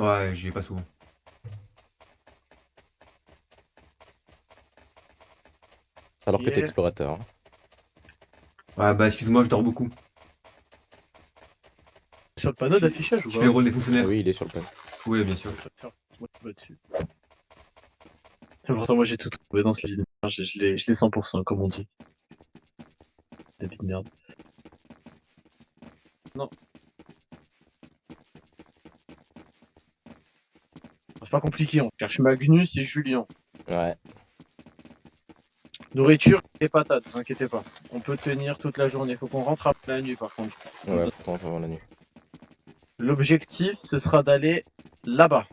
Ouais, j'y vais pas souvent. Alors que t'es Yeah. explorateur. Hein. Ouais, bah excuse-moi, je dors beaucoup. Sur le panneau d'affichage ou Je fais le pas? rôle des fonctionnaires. Oui, il est sur le panneau. Oui, bien sûr. Tiens, moi je vais dessus. Et pourtant, moi j'ai tout trouvé dans ce vie de merde. Je l'ai 100%, comme on dit. La vie de merde. Non. C'est pas compliqué, on cherche Magnus et Julien. Ouais. Nourriture et patates, vous inquiétez pas. On peut tenir toute la journée. Faut qu'on rentre après la nuit par contre. Ouais, faut t'en faire la nuit. L'objectif, ce sera d'aller là-bas.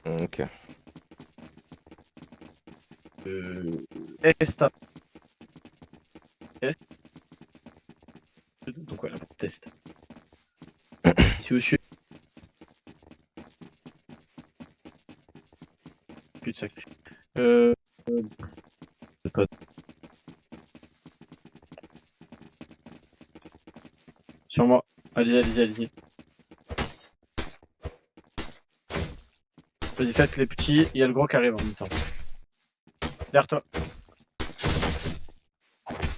Ok. Est à est. Donc voilà, test. Si vous suivez. Plus de sac. C'est pas. Sur moi. Allez-y. Vas-y, faites les petits. Il y a le gros qui arrive en même temps. Derrière toi.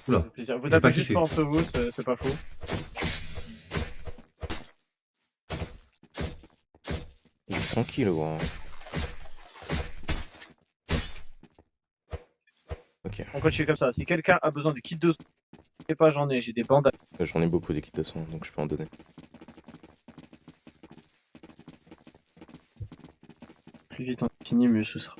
Oula. Ça fait plaisir. Vous J'ai tapez pas juste kiffé. pas entre vous, c'est pas faux. Il est tranquille, gros. Ok. On continue comme ça. Si quelqu'un a besoin de kit de soins, je sais pas, j'en ai. J'ai des bandages. J'en ai beaucoup d'équipes de son, donc je peux en donner. Plus vite on finit, mieux ce sera.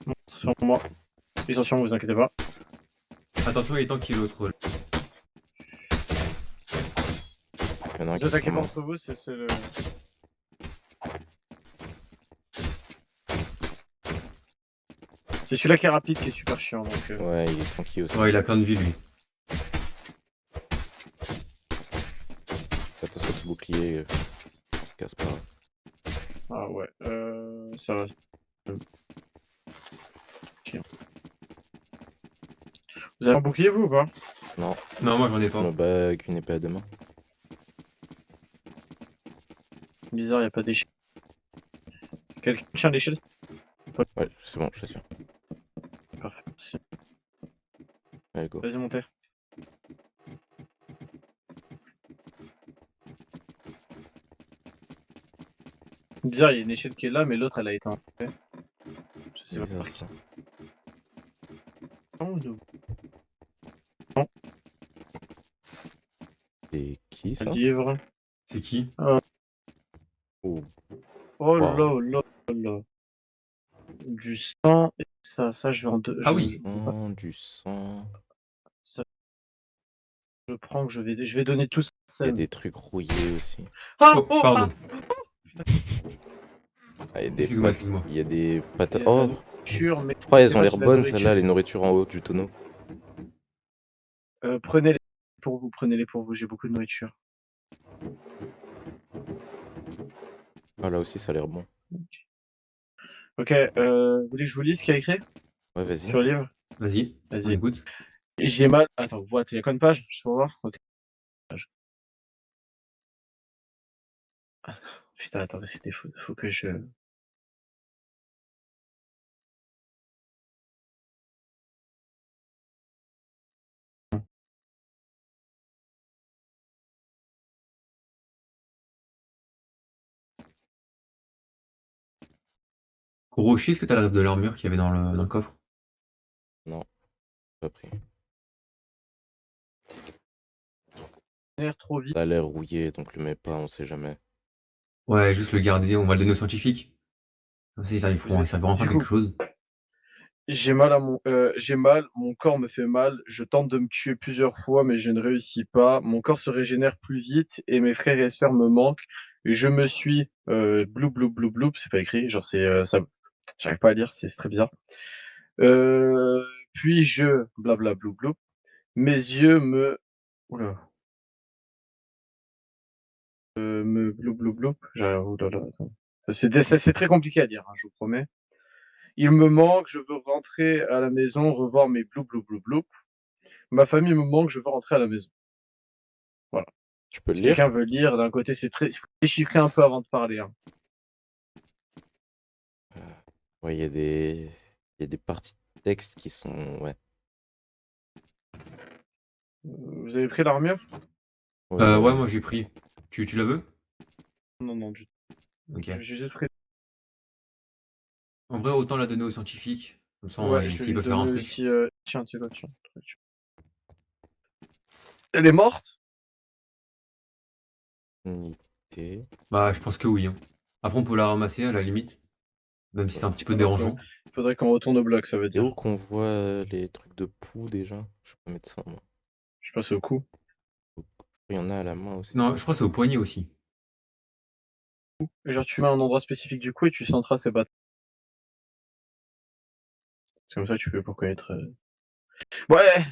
Bon, sur moi. Attention, vous inquiétez pas. Attention, il est temps qu'il y ait l'autre. Il y en a un Vous qui est attaquez sur pas moi. entre vous, c'est le. C'est celui-là qui est rapide qui est super chiant donc. Ouais, il est tranquille aussi. Ouais, il a plein de vie, lui. Fais attention à ce bouclier. Casse pas. Ah ouais, ça va. Ok. Vous avez un bouclier vous ou pas? Non, Non, moi j'en ai je me pas. bats avec une épée à deux mains. Bizarre, y a pas d'échelle. Quelqu'un tient l'échelle? Ouais, c'est bon, je t'assure. Parfait. Merci. Allez, go. Vas-y, montez. Bizarre, il y a une échelle qui est là, mais l'autre elle a été enlevée. Je sais pas Bizarre, par qui. ça. Oh, non. C'est qui ça? Un livre. C'est qui? Oh. Oh Wow. là là là. Du sang. Et ça je vais en deux. Ah oui. Oh, du sang. Ça, je prends que je vais donner tout ça. Il y a des trucs rouillés aussi. Ah, Oh, pardon. Ah, il y a des Excuse-moi, pâtes- excuse-moi. Il y a des patates. Il y a de la Oh, nourriture, mais je crois je qu'elles sais ont pas l'air si la bonnes, nourriture- celles-là, les nourritures en haut du tonneau. Prenez-les pour vous, j'ai beaucoup de nourriture. Ah, là aussi, ça a l'air bon. Ok, vous voulez que je vous lise ce qu'il y a écrit Ouais, vas-y. sur le livre? Vas-y, on Vas-y. écoute. J'ai mal. Attends, what, il y a combien de pages? Je peux voir? Ok. Putain, attendez, c'était fou. Faut que je. Rocher, est-ce que t'as le reste de l'armure qu'il y avait dans le coffre? Non, pas pris. L'air trop vite. Ça a l'air rouillé, donc le mets pas, on sait jamais. Ouais, juste le garder, on va le donner aux scientifiques. Comme ça, ils serviront enfin à Du coup, quelque chose. j'ai mal, mon corps me fait mal, je tente de me tuer plusieurs fois, mais je ne réussis pas. Mon corps se régénère plus vite et mes frères et sœurs me manquent. Et je me suis bloup bloup bloup bloup, c'est pas écrit, genre c'est ça, j'arrive pas à lire, c'est très bizarre. Puis je blabla bloup bloup, mes yeux me oula, me bloup bloup bloup, oulala, attends. C'est très compliqué à dire, hein, je vous promets. Il me manque, je veux rentrer à la maison, revoir mes bloup bloup bloup bloup. Ma famille me manque, je veux rentrer à la maison. Tu peux le Si lire? quelqu'un veut lire, d'un côté, c'est très. Il faut déchiffrer un peu avant de parler. Hein. Ouais, il y a des parties de texte qui sont. Ouais. Vous avez pris l'armure? Ouais, j'en ai Ouais, vu. moi j'ai pris. Tu la veux? Non, non, du tout. Ok. J'ai juste pris. En vrai, autant la donner aux scientifiques. Comme ça, Ouais, je vais s'ils lui peuvent faire un donner truc. aussi. Tiens, tu vois, tiens. Elle est morte? Unité. Bah, je pense que oui. Hein. Après, on peut la ramasser à la limite. Même si c'est un petit peu Alors que dérangeant. faudrait qu'on retourne au bloc, ça veut C'est où dire. qu'on voit les trucs de poux déjà? Je peux mettre ça, moi. Je passe au coup. Il y en a à la main aussi. Non, je crois que c'est au poignet aussi. Genre, tu mets un endroit spécifique du coup et tu centras ces bâtons. C'est comme ça que tu fais pour connaître. Ouais!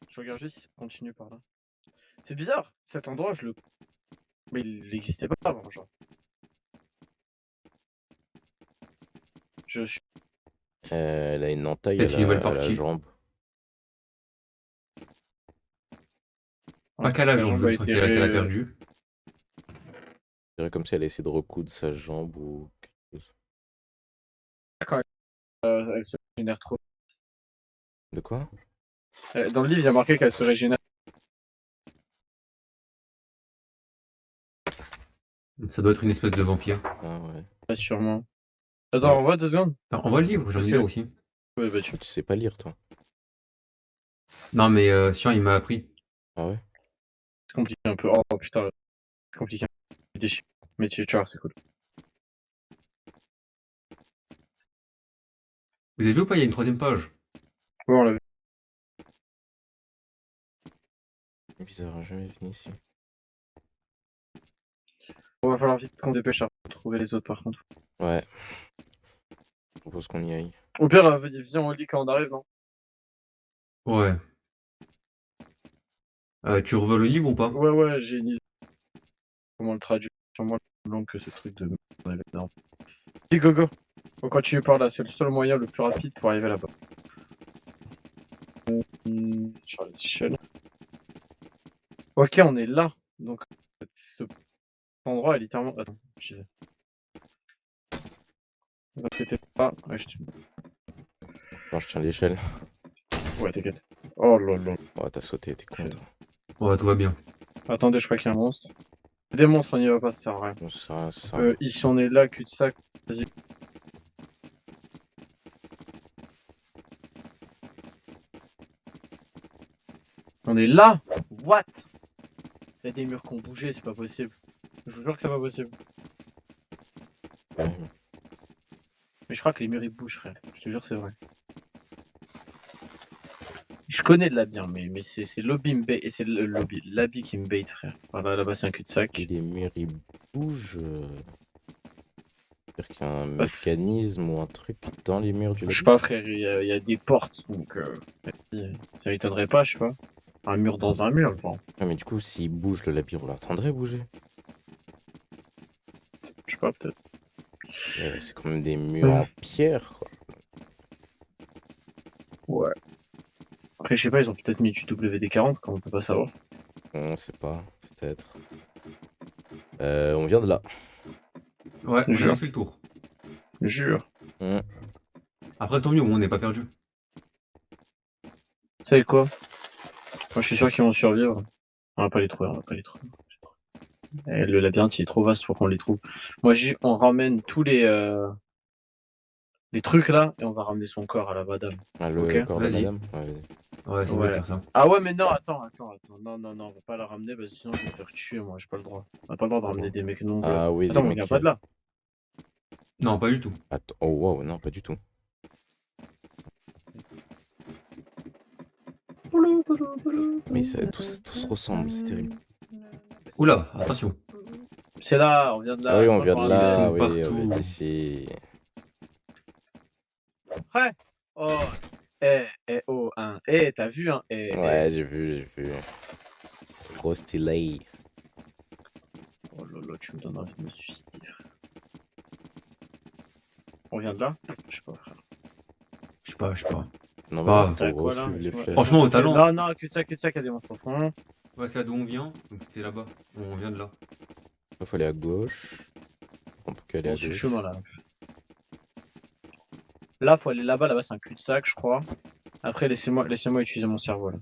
Je regarde juste si ça continue par là. C'est bizarre, cet endroit, je le. Mais il n'existait pas avant, genre. Je suis. Elle a une entaille Peut-être une nouvelle à la partie. jambe. Pas qu'à la La jambe, jambe je a sens été qu'elle a perdu. Je dirais comme si elle a essayé de recoudre sa jambe ou quelque chose. Elle se régénère trop. De quoi? Dans le livre, il y a marqué qu'elle se régénère. Ça doit être une espèce de vampire. Ah ouais. Ouais, sûrement. Attends, Ouais. on voit 2 secondes? Alors, envoie le livre, j'ai envie de lire aussi. Ouais, bah tu. Tu sais pas lire, toi? Non, mais Sian, il m'a appris. Ah ouais? C'est compliqué un peu. Oh putain, c'est compliqué. Mais tu vois, c'est cool. Vous avez vu ou pas, il y a une troisième page. Ouais, on l'a vu. Bizarre, jamais venu ici. Bon, va falloir vite qu'on dépêche à retrouver les autres par contre. Ouais. Je propose qu'on y aille. Au pire, viens au lit quand on arrive, non? Ouais. Tu revois le livre ou pas? Ouais, ouais, j'ai une idée. Comment le traduire? Sûrement plus long que ce truc de merde. Si, go, go. On continue par là, c'est le seul moyen le plus rapide pour arriver là-bas. Sur les échelles. Ok, on est là. Donc, cet endroit est littéralement. Attends, j'y vais. Ne vous inquiétez pas. Ouais, Attends, je tiens l'échelle. ouais, t'inquiète. Oh là là. Oh, t'as sauté, t'es con, toi. Ouais, tout va bien. Attendez, je crois qu'il y a un monstre. Des monstres, on y va pas, ça sert à rien. Bon, ça sert à rien. Ici, on est là, cul-de-sac. Vas-y. On est là? What? Il y a des murs qui ont bougé, c'est pas possible. Je vous jure que c'est pas possible. Ouais. Mais je crois que les murs ils bougent, frère. Je te jure que c'est vrai. Je connais de la bière, mais c'est l'hobby me bait, et c'est le lobby, l'habit qui me bait, frère. Voilà, là-bas c'est un cul-de-sac. Et les murs, ils bougent. C'est-à-dire qu'il y a un Bah, c'est- mécanisme ou un truc dans les murs du Je sais lobby. pas, frère, il y a des portes, donc ça m'étonnerait pas, je sais pas. Un mur dans un mur, bon. Ah, mais du coup, s'il bouge le labyrinthe, on l'entendrait bouger. Je sais pas, peut-être. C'est quand même des murs en pierre, quoi. Ouais. Après, je sais pas, ils ont peut-être mis du WD-40, comme on peut pas savoir. On sait pas, peut-être. On vient de là. Ouais, on a Jure. juste fait le tour. Jure. Hum. Après, tant mieux, au moins, on n'est pas perdu. C'est quoi? Moi, je suis sûr qu'ils vont survivre. On va pas les trouver, on va pas les trouver. Et le labyrinthe, il est trop vaste pour qu'on les trouve. Moi, on ramène tous les trucs là, et on va ramener son corps à la madame. Ah, le Ok. corps de Vas-y. madame? Ouais, vas-y. Ouais, c'est mieux de Voilà. faire ça. Ah ouais, mais non, attends. Non, on va pas la ramener parce que sinon je vais me faire tuer, moi, j'ai pas le droit. On a pas le droit de Ah ramener bon. des mecs non. Ah oui, Attends, des mais mecs il y a qui... pas de là. Non, pas du tout. Attends, oh wow, non, pas du tout. Mais tout se ressemble, c'est terrible. Oula, attention. C'est là, on vient de là. Ah oui, on pas vient par de là. Ils là, sont oui, partout. on vient d'ici. Ouais. Oh. Oh, hein. T'as vu, hein. Ouais, j'ai vu. Trop stylé. Oh là là, tu me donnes envie de me suicider. On vient de là? Je sais pas, frère. Je sais pas. Non, pas mais grave. Tac, faut voilà. suivre les Ouais. flèches. Franchement, au talent. Non, non, cul-de-sac, à des monstres profonds. Ouais, c'est là d'où on vient. Donc c'était là-bas. On vient de là. Il faut aller à gauche. On peut qu'aller à Bon, c'est gauche. chemin là. Là, faut aller là-bas. Là-bas, c'est un cul-de-sac, je crois. Après, laissez-moi utiliser mon cerveau là.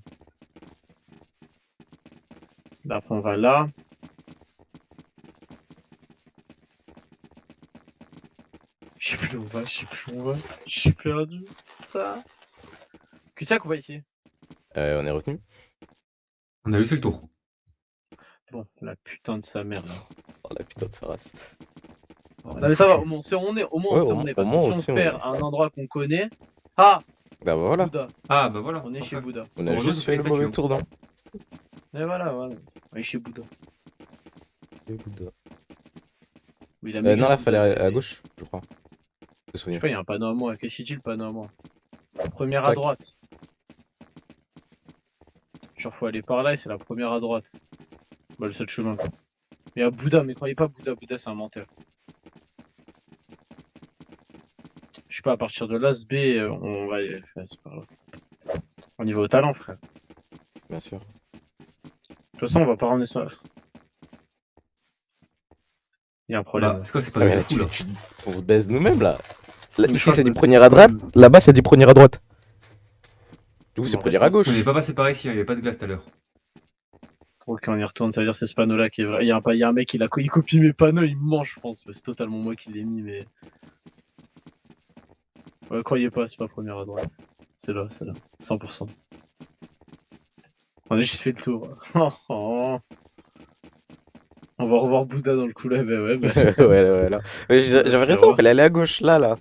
Là, après, on va là. Je sais plus où on va, je suis perdu. Ça. Cul-de-sac ou pas ici? On est revenu. On a juste fait le tour. Bon, la putain de sa mère là. Oh la putain de sa race. On Non est mais ça va, foutu. au moins on est, au moins Ouais, on sait où au on est. au Parce que moins, si on on sait se où on perd est. à un endroit qu'on connaît. Ah! Bah voilà. Bouddha. Ah bah voilà. On est chez Enfin, Bouddha. On a Heureusement, juste j'ai fait fait le les mauvais statues, tour, non? Et voilà, voilà. On est chez Bouddha. Le Bouddha. Oui, il a Non, maigri, là, Bouddha, fallait à mais- gauche, je crois. De Je sais souvenir. pas, il y a un panneau à moi. Qu'est-ce qu'il dit le panneau à moi? Première à Tac. droite. Genre faut aller par là et c'est la première à droite. Bah le seul chemin quoi. Il y a Bouddha, mais croyez pas Bouddha, Bouddha c'est un menteur. Je sais pas, à partir de là, ce B, on va y aller. C'est pas grave. On y va au talent, frère. Bien sûr. De toute façon, on va pas ramener ça. Il y a un problème. Bah, c'est quoi, c'est pas Ah, de mais là, fou là. on se baise nous-mêmes là. Là, Mais je ici, crois c'est que- du premier à droite. Là-bas, c'est du premier à droite. Du coup, c'est En premier à réponse, gauche. On n'est pas passé par ici, hein, il n'y avait pas de glace tout à l'heure. Ok, on y retourne, ça veut dire que c'est ce panneau-là qui est vrai. Il y a un mec, il copie mes panneaux, il me mange, je pense. C'est totalement moi qui l'ai mis, mais. Ouais, croyez pas, c'est pas première à droite. C'est là, 100%. On a juste fait le tour. Oh, oh. On va revoir Bouddha dans le couloir, bah ouais, bah. Ouais, là. Mais j'avais raison, il fallait aller à gauche, là.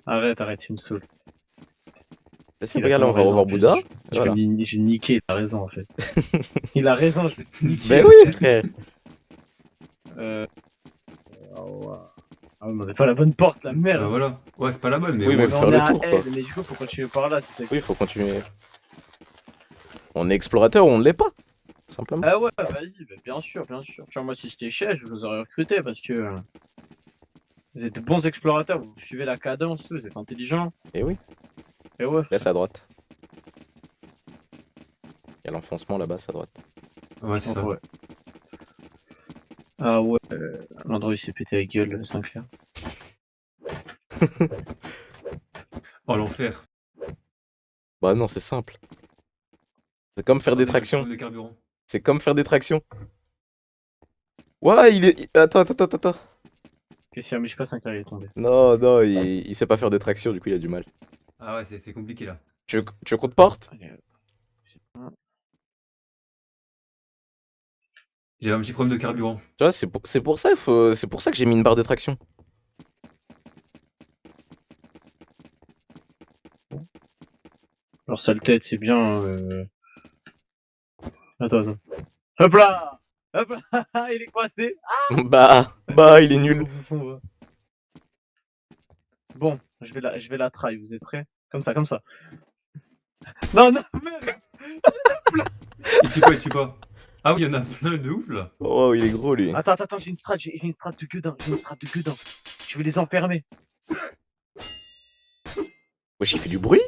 Arrête, tu me saoules. Vas-y, Il a regarde, là, quand on va même revoir raison, Bouddha. Je Voilà. vais le niquer, il a raison en fait. Il a raison, je vais te niquer. Ben oui, frère. Ah ouais, mais on n'est pas à la bonne porte, la merde. Bah voilà. Ouais, c'est pas la bonne, mais Oui, au mais moins, faut faire on le est à tour, quoi. L, mais du coup, faut continuer par là, c'est ça. Oui, il faut continuer. On est explorateur ou on ne l'est pas, simplement. Ah ouais, vas-y, bah, bien sûr, bien sûr. Tu vois, moi, si j'étais chef, je vous aurais recruté parce que vous êtes de bons explorateurs, vous suivez la cadence, vous êtes intelligents. Et oui, Et ouais. là, c'est à droite. Il y a l'enfoncement là-bas, c'est à droite. Ouais, c'est ça. Ouais. Ah ouais, l'endroit où il s'est pété la gueule, Sinclair. Oh, l'enfer. Bah non, c'est simple. C'est comme faire des Attendez, tractions. le carburant. C'est comme faire des tractions. Ouais, il est... Attends. Qu'est-ce qu'il y a? Mais je sais pas, Sinclair, il est tombé. Non, il sait pas faire des tractions, du coup, il a du mal. Ah ouais, c'est compliqué là. Tu veux qu'on te porte? J'avais un petit problème de carburant. Tu vois, c'est pour ça, c'est pour ça que j'ai mis une barre de traction. Alors, sale tête, c'est bien. Attends. Hop là! Hop là! Il est coincé! Bah, il est nul. Bon, je vais la try, vous êtes prêts? Comme ça. Non, merde! Il tue pas. Ah oui, il y en a plein de ouf là. Oh, il est gros, lui. Attends, j'ai une strat de gueudin, Je vais les enfermer. Wesh, il fait du bruit?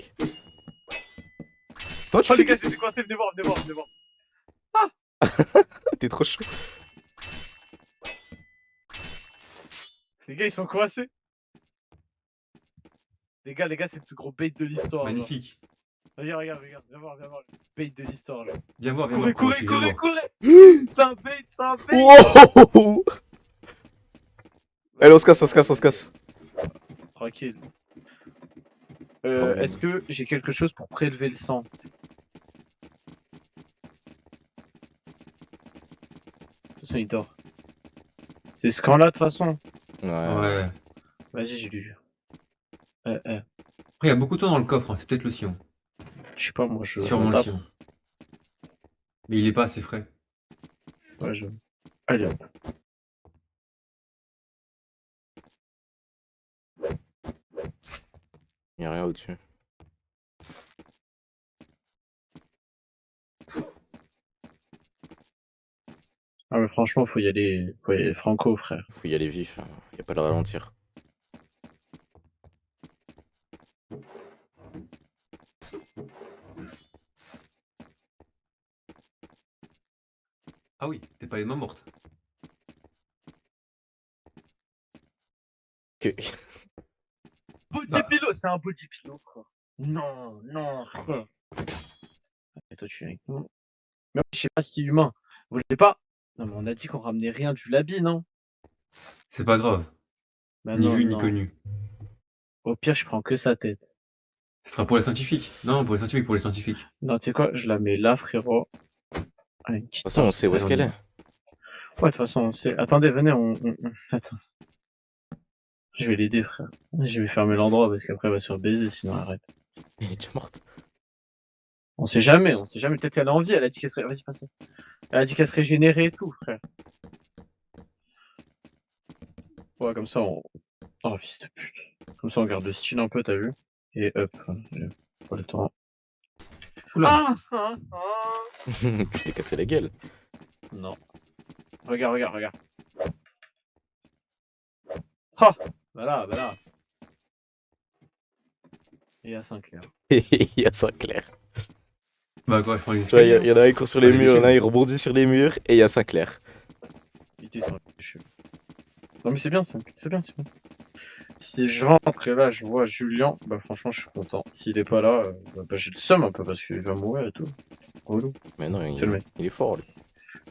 Toi, tu Oh fais les gars, je les ai coincés, venez voir. T'es trop chaud. Les gars, ils sont coincés. Les gars, c'est le plus gros bait de l'histoire. genre. Magnifique. Regarde, viens voir, le bait de l'histoire. genre. Viens voir. Courez! C'est un bait! Wow. Allez, on se casse. Tranquille. Est-ce que j'ai quelque chose pour prélever le sang? De toute façon, il dort. C'est ce camp-là, de toute façon. Ouais. Vas-y, j'ai lu. Après, il y a beaucoup de temps dans le coffre, hein. C'est peut-être le sien. Je sais pas, moi, je... Sûrement le tape. sien. Mais il est pas assez frais. Ouais, Allez, hop. Y'a rien au-dessus. Ah, mais franchement, faut y aller franco, frère. Faut y aller vif, hein. Y a pas de ralentir. Ah oui, t'es pas les mains mortes. Que... Body Bah, pillow, c'est un body pillow, quoi. Non, non, frère. Et toi, tu es avec nous. Mais je sais pas si humain. Vous voulez pas? Non, mais on a dit qu'on ramenait rien du labi, non? c'est pas grave. Bah Ni non, vu ni non. connu. Au pire, je prends que sa tête. Ce sera pour les scientifiques. Non, pour les scientifiques, pour les scientifiques. Non, tu sais quoi? Je la mets là, frérot. Allez, une De petite toute façon, on tarte. sait où Allez, est-ce on y qu'elle va. est. Ouais, de toute façon, on sait. Attendez, venez, Attends. Je vais l'aider, frère. Je vais fermer l'endroit parce qu'après, elle va se faire baiser, sinon arrête. Elle est déjà morte. On sait jamais, on sait jamais. Peut-être qu'elle a envie, elle a dit qu'elle serait. Vas-y, passez. Elle a dit qu'elle se régénérait et tout, frère. Ouais, comme ça, on. Oh, fils de pute. Comme ça, on garde le style un peu, t'as vu? Et hop. Pas le temps. Oula. Tu t'es cassé la gueule. Non. Regarde, regarde, regarde. Ah! Bah là. Et à Saint-Clair. Il y a Sinclair. Bah quoi, je prends les Tu vois, il escaliers. y en a un qui court sur les Ah, les murs, il y en a un échelles. qui rebondit sur les murs, et il y a Sinclair. Il était sur le cheveu. Non, mais c'est bien, c'est bien, c'est bien. Si je rentre et là, je vois Julien, bah franchement, je suis content. S'il est pas là, bah, j'ai le seum un peu parce qu'il va mourir et tout. Relou. Mais non, C'est le mec. il est fort, lui.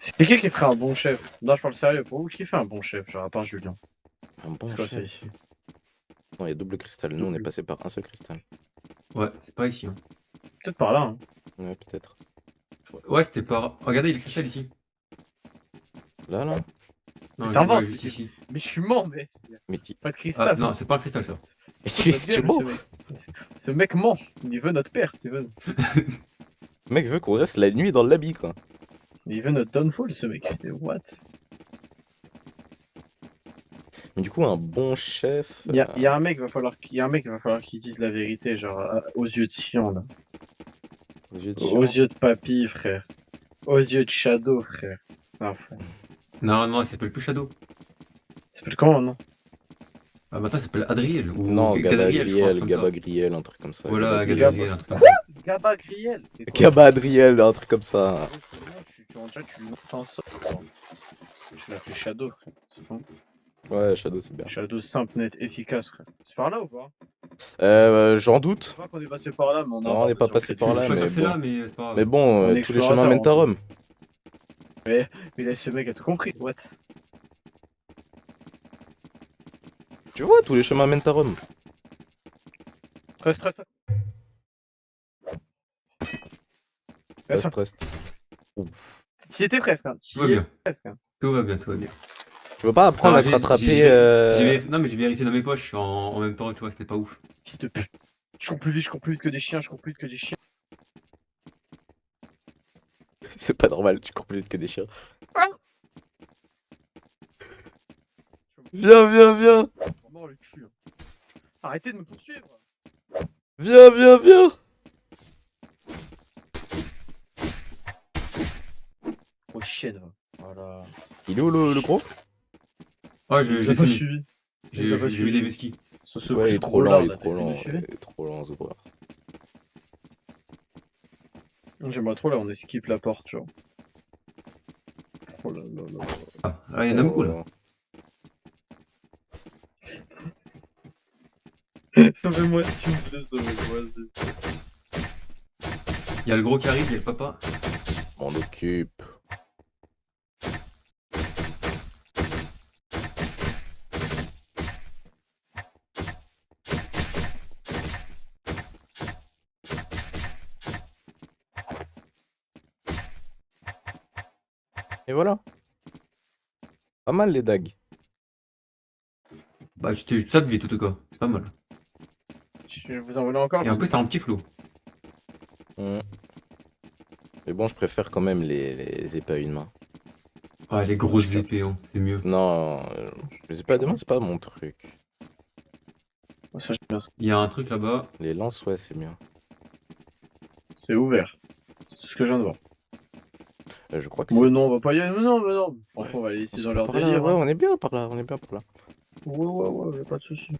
C'est qui ferait un bon chef? Non, je parle sérieux. Pour vous, qui fait un bon chef? Genre, à part Julien. Un bon C'est quoi ça chef. ici? Non, il y a double cristal. Nous, on est passé par un seul cristal. Ouais, c'est pas ici. Hein. Peut-être par là, hein. Ouais, peut-être. Ouais, c'était par. Regardez, il y a le cristal ici. Là, là. Non, T'inventes, ouais, juste mais ici. Mais je suis mort, mais Mais qui... pas de Ah, cristal. non, hein. c'est pas un cristal ça. Mais C'est tu notre gueule, beau. ce mec. Ce mec ment. Il veut notre perte. Le mec veut qu'on reste la nuit dans le lobby, quoi. Il veut notre downfall, ce mec. Et what? Mais du coup, un bon chef... Il y a un mec, va falloir qu'il dise la vérité, genre, aux yeux de Sion, là. aux yeux de Aux Sion. yeux de papy, frère. Aux yeux de Shadow, frère. Ah, frère. Non, non, il s'appelle plus Shadow. Ça s'appelle comment, non? Ah, maintenant il s'appelle Adriel. Ou Non, Gadriel, je crois. Comme ça. Gabagriel, un truc comme ça. Voilà, Gabagriel. Gadriel, un truc comme ça. Gaba Griel. C'est quoi? Gabadriel, un truc comme ça. Tu le lances en sort. Je l'appelle Shadow, frère. C'est bon. Ouais, Shadow, c'est bien. Shadow simple, net, efficace, frère. C'est par là ou pas? J'en Je doute. sais pas qu'on est passé par là, mais on a. Non, on n'est pas passé par Je là, suis pas sûr mais que c'est bon. là, mais c'est pas grave. Mais bon, On est tous les chemins mènent à explorateur, Rome. Mais laisse ce mec, a tout compris. What? Tu vois, tous les chemins mènent à Rome. Reste. Reste, reste. T'y étais presque, hein. Tout va bien. Presque, hein. Tout va bien, tout va bien. Tu veux pas apprendre Ah, à te rattraper Non, mais j'ai vérifié dans mes poches en même temps, tu vois, c'était pas ouf. Fils de pute. Je cours plus vite que des chiens, C'est pas normal, tu cours plus vite que des chiens. Ah Viens. Mort le cul. Hein. Arrêtez de me poursuivre. Viens. Oh chèvre. Voilà. Il est où le gros? Ah, J'ai j'ai pas fini. suivi. J'ai J'ai pas eu suivi. les whisky. Ouais, il est trop lent, il est trop lent, Zoubreur. J'aimerais trop là, on esquive la porte, genre. Oh là là. Ah, il y en a beaucoup là. Sauvez-moi s'il vous plaît, sauvez-moi. Il y a le gros qui arrive, il y a le papa. M'en occupe. Et voilà. Pas mal les dagues. Bah, tu tapes vite, en tout cas. C'est pas mal. Vous en voulez encore? Et en plus, c'est un petit flot. Mais bon, je préfère quand même les épées à une main. Ah, les grosses épées, hein, c'est mieux. Non, les épées à deux mains, c'est pas mon truc. Oh, ça, j'aime bien ça. Il y a un truc là-bas. Les lances, ouais, c'est bien. C'est ouvert. C'est tout ce que je viens de voir. Je crois que Ouais, non, on va pas y aller. Mais non. Franchement, on va les laisser dans leur par là. délire. Ouais, hein. on est bien par là, Ouais, y'a pas de soucis.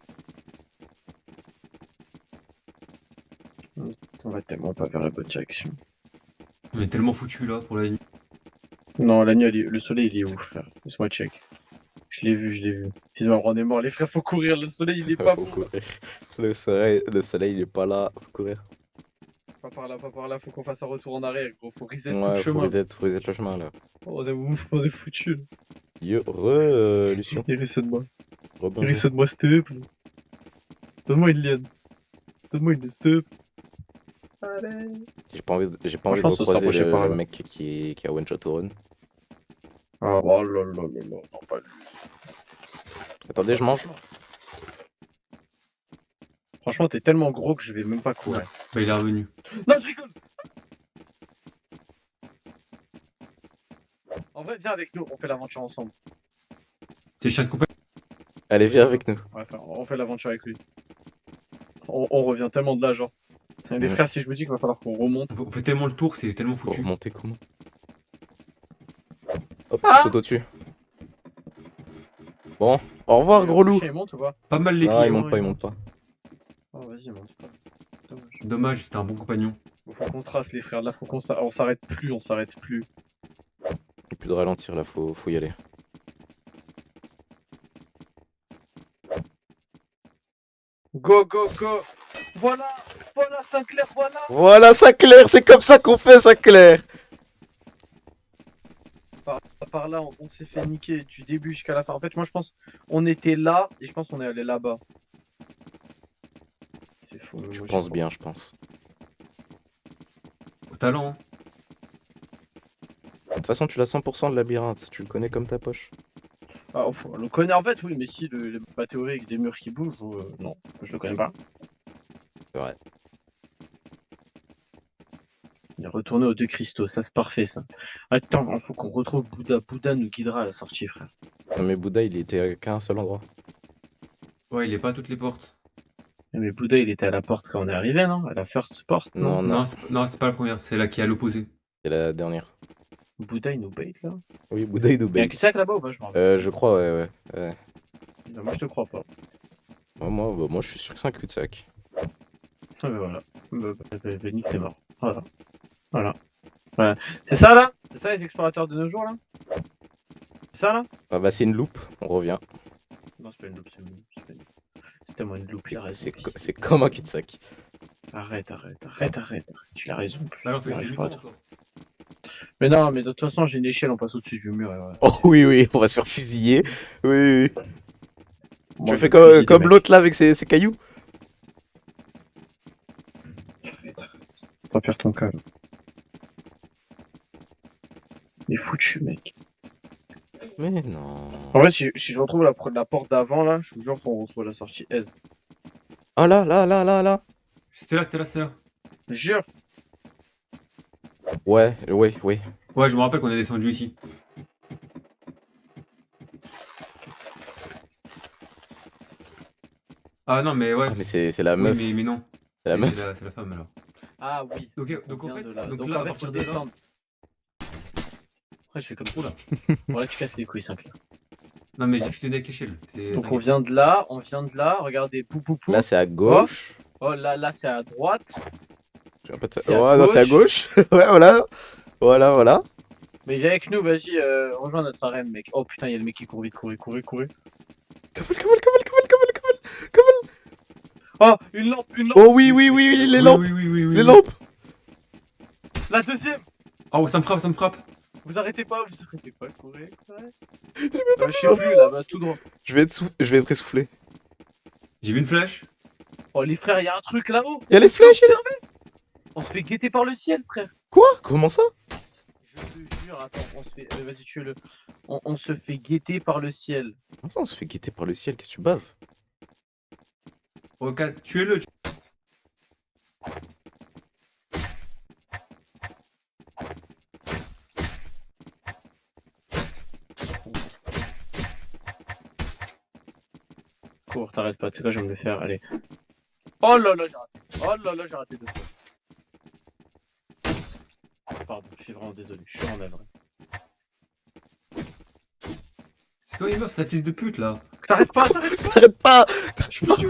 On va tellement pas vers la bonne direction. On est tellement foutu là pour la nuit. Non, la nuit, le soleil, il est où, frère? Laisse-moi check. Je l'ai vu. Excuse-moi, on est mort. Les frères, faut courir. Le soleil, il est pas Faut bon. courir. Le soleil, il est pas là. Faut courir. Pas par là. Faut qu'on fasse un retour en arrière, gros. Faut reset tout le Ouais, chemin. faut reset le chemin là. Oh, on est ouf, on est foutu. Yo, Lucien. Et reset-moi. Rebonjour. Reset-moi, s'il te plaît. Donne-moi une liane. Donne-moi une s'il te plaît. Allez. J'ai pas envie de Franchement, ça se recroiser rapprochait par le là. mec qui a one shot au run. Oh là là là là. Non, pas lui. Attendez, je mange. Franchement, t'es tellement gros que je vais même pas courir. Bah, il est revenu. Non, je rigole. En vrai, viens avec nous, on fait l'aventure ensemble. C'est le chat de compagnie. Allez, viens avec nous. Ouais, enfin, on fait l'aventure avec lui. On revient tellement de là, genre. Les Ouais. frères, si je me dis qu'il va falloir qu'on remonte. On fait tellement le tour, c'est tellement Faut foutu. remonter comment? Hop, Ah tu sautes au-dessus. Bon, au revoir, gros loup. Il monte ou pas? Pas mal les Ah, il clients. monte pas. Oh, vas-y, monte pas. Dommage. Dommage, c'était un bon compagnon. Bon, faut qu'on trace, les frères. Là, faut qu'on on s'arrête plus, on s'arrête plus. Et plus de ralentir là, faut y aller. Go, go, go. Voilà, Sinclair, voilà. Voilà, Sinclair, c'est comme ça qu'on fait, Sinclair. Par là, on s'est fait niquer du début jusqu'à la fin. En fait, moi, je pense on était là et je pense qu'on est allé là-bas. C'est fou. Tu moi, penses j'y bien, je pense. Au talent, hein. De toute façon, tu l'as 100% de labyrinthe, tu le connais comme ta poche. Ah, on le connaît en fait, oui, mais si la théorie avec des murs qui bougent, non, je le connais pas. C'est vrai. Il est retourné aux deux cristaux, ça c'est parfait ça. Attends, il faut qu'on retrouve Bouddha. Bouddha nous guidera à la sortie, frère. Non, mais Bouddha, il était qu'à un seul endroit. Ouais, il est pas à toutes les portes. Mais Bouddha il était à la porte quand on est arrivé, non? À la first porte, non? Non, Non, c'est pas la première, c'est la qui est à l'opposé. c'est la dernière. Bouddha il nous bait là. Oui, Bouddha, il nous Il y a un bait. cul-de-sac là-bas ou pas? Je m'en rappelle. Je crois, ouais. Non, moi je te crois pas. Moi, je suis sûr que c'est un cul-de-sac. Ah, mais voilà. Nick, t'es mort. Voilà. C'est ça là? C'est ça les explorateurs de nos jours là? C'est ça là? Ah bah, c'est une loupe, on revient. Non, c'est pas une loupe, c'est pas une loupe. C'était moi une loupe, il a raison. C'est comme un cul-de-sac. Arrête. Tu as raison. Bah, alors, Tu fais arrives du pas. temps encore. Mais non, mais de toute façon, j'ai une échelle, on passe au-dessus du mur. Et voilà. Oh oui, on va se faire fusiller. Oui. Moi, Tu je fais vais fusiller comme des l'autre là avec ses cailloux. mecs. Pas perdre ton calme. Il est foutu, mec. Mais non. En vrai, si je retrouve la porte d'avant là, je vous jure qu'on retrouve la sortie aise. Ah là. C'était là. Jure. Ouais. Ouais, je me rappelle qu'on est descendu ici. Ah non, mais ouais. Ah, mais c'est la Oui, meuf. mais non. C'est la meuf. C'est la femme alors. Ah oui. Donc en fait, de là. donc Donc là, en à fait, partir faut de là, descendre. Après, je fais comme ça là. Voilà, tu casses les couilles, Sinclair. non mais j'ai fusionné avec l'échelle. Donc on vient de là, regardez, pou. Là, c'est à gauche. Oh là, c'est à droite. J'ai un peu de- C'est à Ouais, non, c'est à gauche. Ouais, voilà. Mais viens avec nous, vas-y, rejoins notre arène, mec. Oh putain, il y a le mec qui court vite, courez. Cavale. Oh, une lampe. Oh oui, les lampes. Oui. Les lampes. La deuxième. Oh, ça me frappe. Vous arrêtez pas, courez. Je sais plus, là-bas, tout droit. Je vais être essoufflé. J'ai vu une flèche. Oh les frères, il y a un truc là-haut. Il y a les flèches. On se fait guetter par le ciel, frère. Quoi? Comment ça? Je te jure, attends, on se fait... vas-y, tue-le. On se fait guetter par le ciel. Comment ça, on se fait guetter par le ciel? Qu'est-ce que tu baves? Ok, tuez-le. Cours, t'arrêtes pas, tu sais quoi, je vais me le faire, allez. Oh là là, j'ai raté 2 fois. Pardon, je suis vraiment désolé, je suis en œuvre. C'est toi, il meurt, c'est la fils de pute là. T'arrêtes pas. T'arrêtes pas. Je me tue.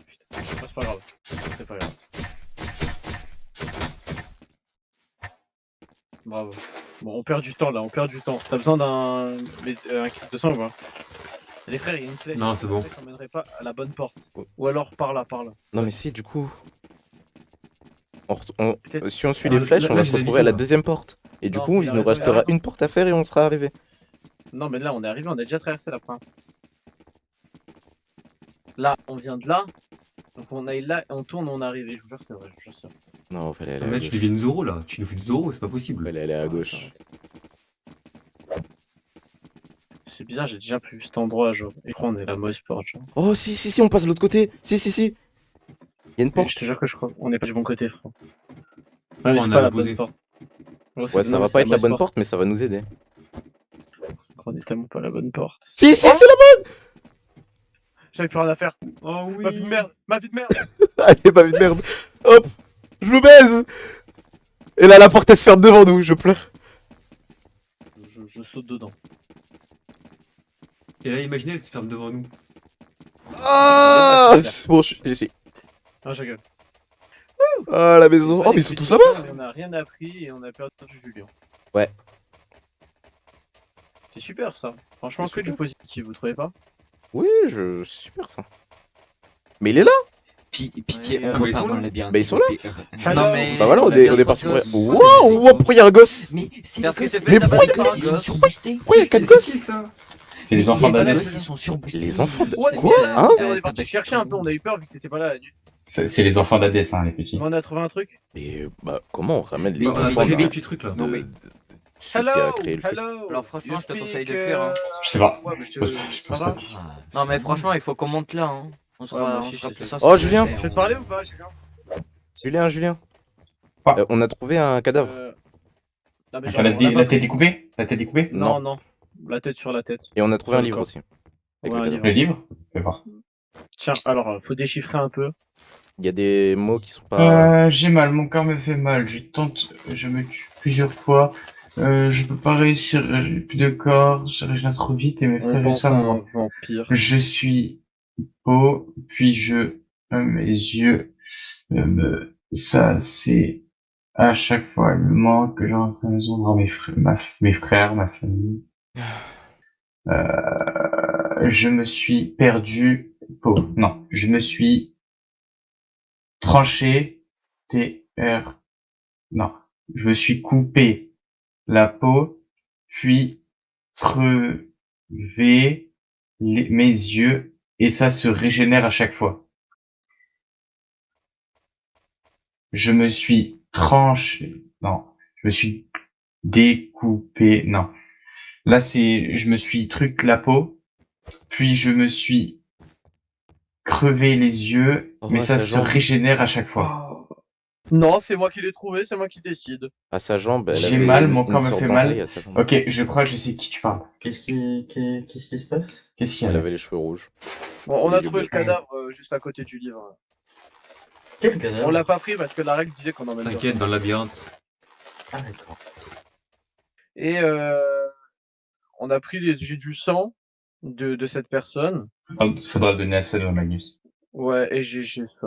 Putain, c'est pas grave. Bravo. Bon, on perd du temps là, on perd du temps. T'as besoin un kit de sang ou pas? Les frères, il y a une flèche. Non, c'est bon. Ça mènerait pas à la bonne porte. Ou alors par là, par là. Non, mais si, du coup. Peut-être- Si on suit Ah, les flèches, là, on là, va j'ai se la retrouver à la vision, là. deuxième porte. Et du Non, coup, il il a nous raison, il a restera raison. une porte à faire et on sera arrivé. Non, mais là, on est arrivé, on a déjà traversé la première. Là, on vient de là. Donc on aille là, on tourne, on est arrivé. Je vous jure, c'est vrai. Je vous jure, c'est vrai. Non, fallait aller Mais à là, tu gauche. deviens Zoro là. Tu nous fais du Zoro, c'est pas possible. Fallait aller à gauche. C'est bizarre, j'ai déjà vu cet endroit, genre. Et après, on est la mauvaise porte, genre. Oh, si, on passe de l'autre côté. Si. Il y a une Je porte. te jure que je crois qu'on est pas du bon côté, frère. Ouais, mais on c'est a pas la l'opposé. bonne porte. Gros, Ouais, ça va pas être la bonne porte, mais ça va nous aider. On est tellement pas la bonne porte. Si, c'est la J'avais plus rien à faire. Oh Ma vie de merde, ma vie de merde. Allez, ma vie de merde. Hop, je me baise. Et là, la porte, elle se ferme devant nous. Je pleure. Je saute dedans. Et là, imaginez, elle se ferme devant nous. Ah, bon, j'y suis. Ah, je rigole. Ah, la maison. Oh, mais ils sont tous là-bas. On a rien appris et on a perdu Julien. Ouais. C'est super ça. Franchement, C'est que du super. positif, vous trouvez pas? Oui, c'est super ça. Mais il est là. Pitié, Ouais, on mais ils repart sont dans là. le labyrinthe. Bah, ils sont s'il vous plaît. Alors, Non, mais. Bah voilà, on est parti pour. Parce Wow, wow, pourquoi il y a un gosse? Mais c'est Parce que les t'es gosses. fait tabaser Mais par un ils sont gosse. surboostés. Pourquoi il y a 4 C'est qui gosses? ça? C'est les enfants Les d'Hadès. gosses, ils sont surboostés. Les enfants de- Ouais, Quoi mais, Hein on est parti chercher un peu, on a eu peur vu que t'étais pas là la nuit. C'est les enfants d'Hadès, hein, les petits. Mais on a trouvé un truc. Et bah, comment on ramène les Bah, on a enfants pas de- des petits trucs là. Non, mais- de celui qui a créé le truc? hello. Alors, franchement, You je te conseille de speak, fuir, hein. Je sais pas. Ouais, mais je te. Je pense Ça pas. va Non, mais franchement, il faut qu'on monte là. Hein. On Ouais, sera, moi on aussi, sera je plus sais. Oh, Julien. Je peux te parler ou pas, Julien? Julien. Quoi On a trouvé un cadavre. Non, mais Ah, genre, la, on a la pas- tête découpée? La tête découpée? Non, non. La tête sur la tête. Et on a trouvé un Sur le livre corps. aussi. Avec Ouais, le un cadavre. Le livre? Fais voir. Tiens, alors, faut déchiffrer un peu. Il y a des mots qui sont pas. J'ai mal, mon corps me fait mal. Je me tue plusieurs fois. Je peux pas réussir. Plus de corps. Je régénère trop vite et mes On frères et pense à sœurs me un manquent. vampire. Je suis beau, puis mes yeux ça c'est à chaque fois il me manque que je rentre à la maison voir mes frères, ma famille. Je me suis perdu, non, je me suis tranché, non, je me suis coupé la peau, puis crevé mes yeux et ça se régénère à chaque fois. Je me suis tranché, non, je me suis découpé, non. Là, je me suis la peau, puis je me suis crevé les yeux, Oh, mais ça sa se jambe. régénère à chaque fois. Non, c'est moi qui l'ai trouvé, c'est moi qui décide. À sa jambe, elle J'ai avait mal, mon une corps me sorte fait mal. d'entaille à sa jambe. Ok, je crois que je sais qui tu parles. Qu'est-ce qui se passe? Qu'est-ce qu'il y Elle a? avait les cheveux rouges. Bon, on a Oui, trouvé le j'ai oublié. cadavre juste à côté du livre. Quel cadavre? On l'a pas pris parce que la règle disait qu'on emmène T'inquiète, personne. dans le labyrinthe. Ah, d'accord. Et on a pris j'ai du sang de cette personne. Faudra le donner à seul Magnus. Ouais, et j'ai ça.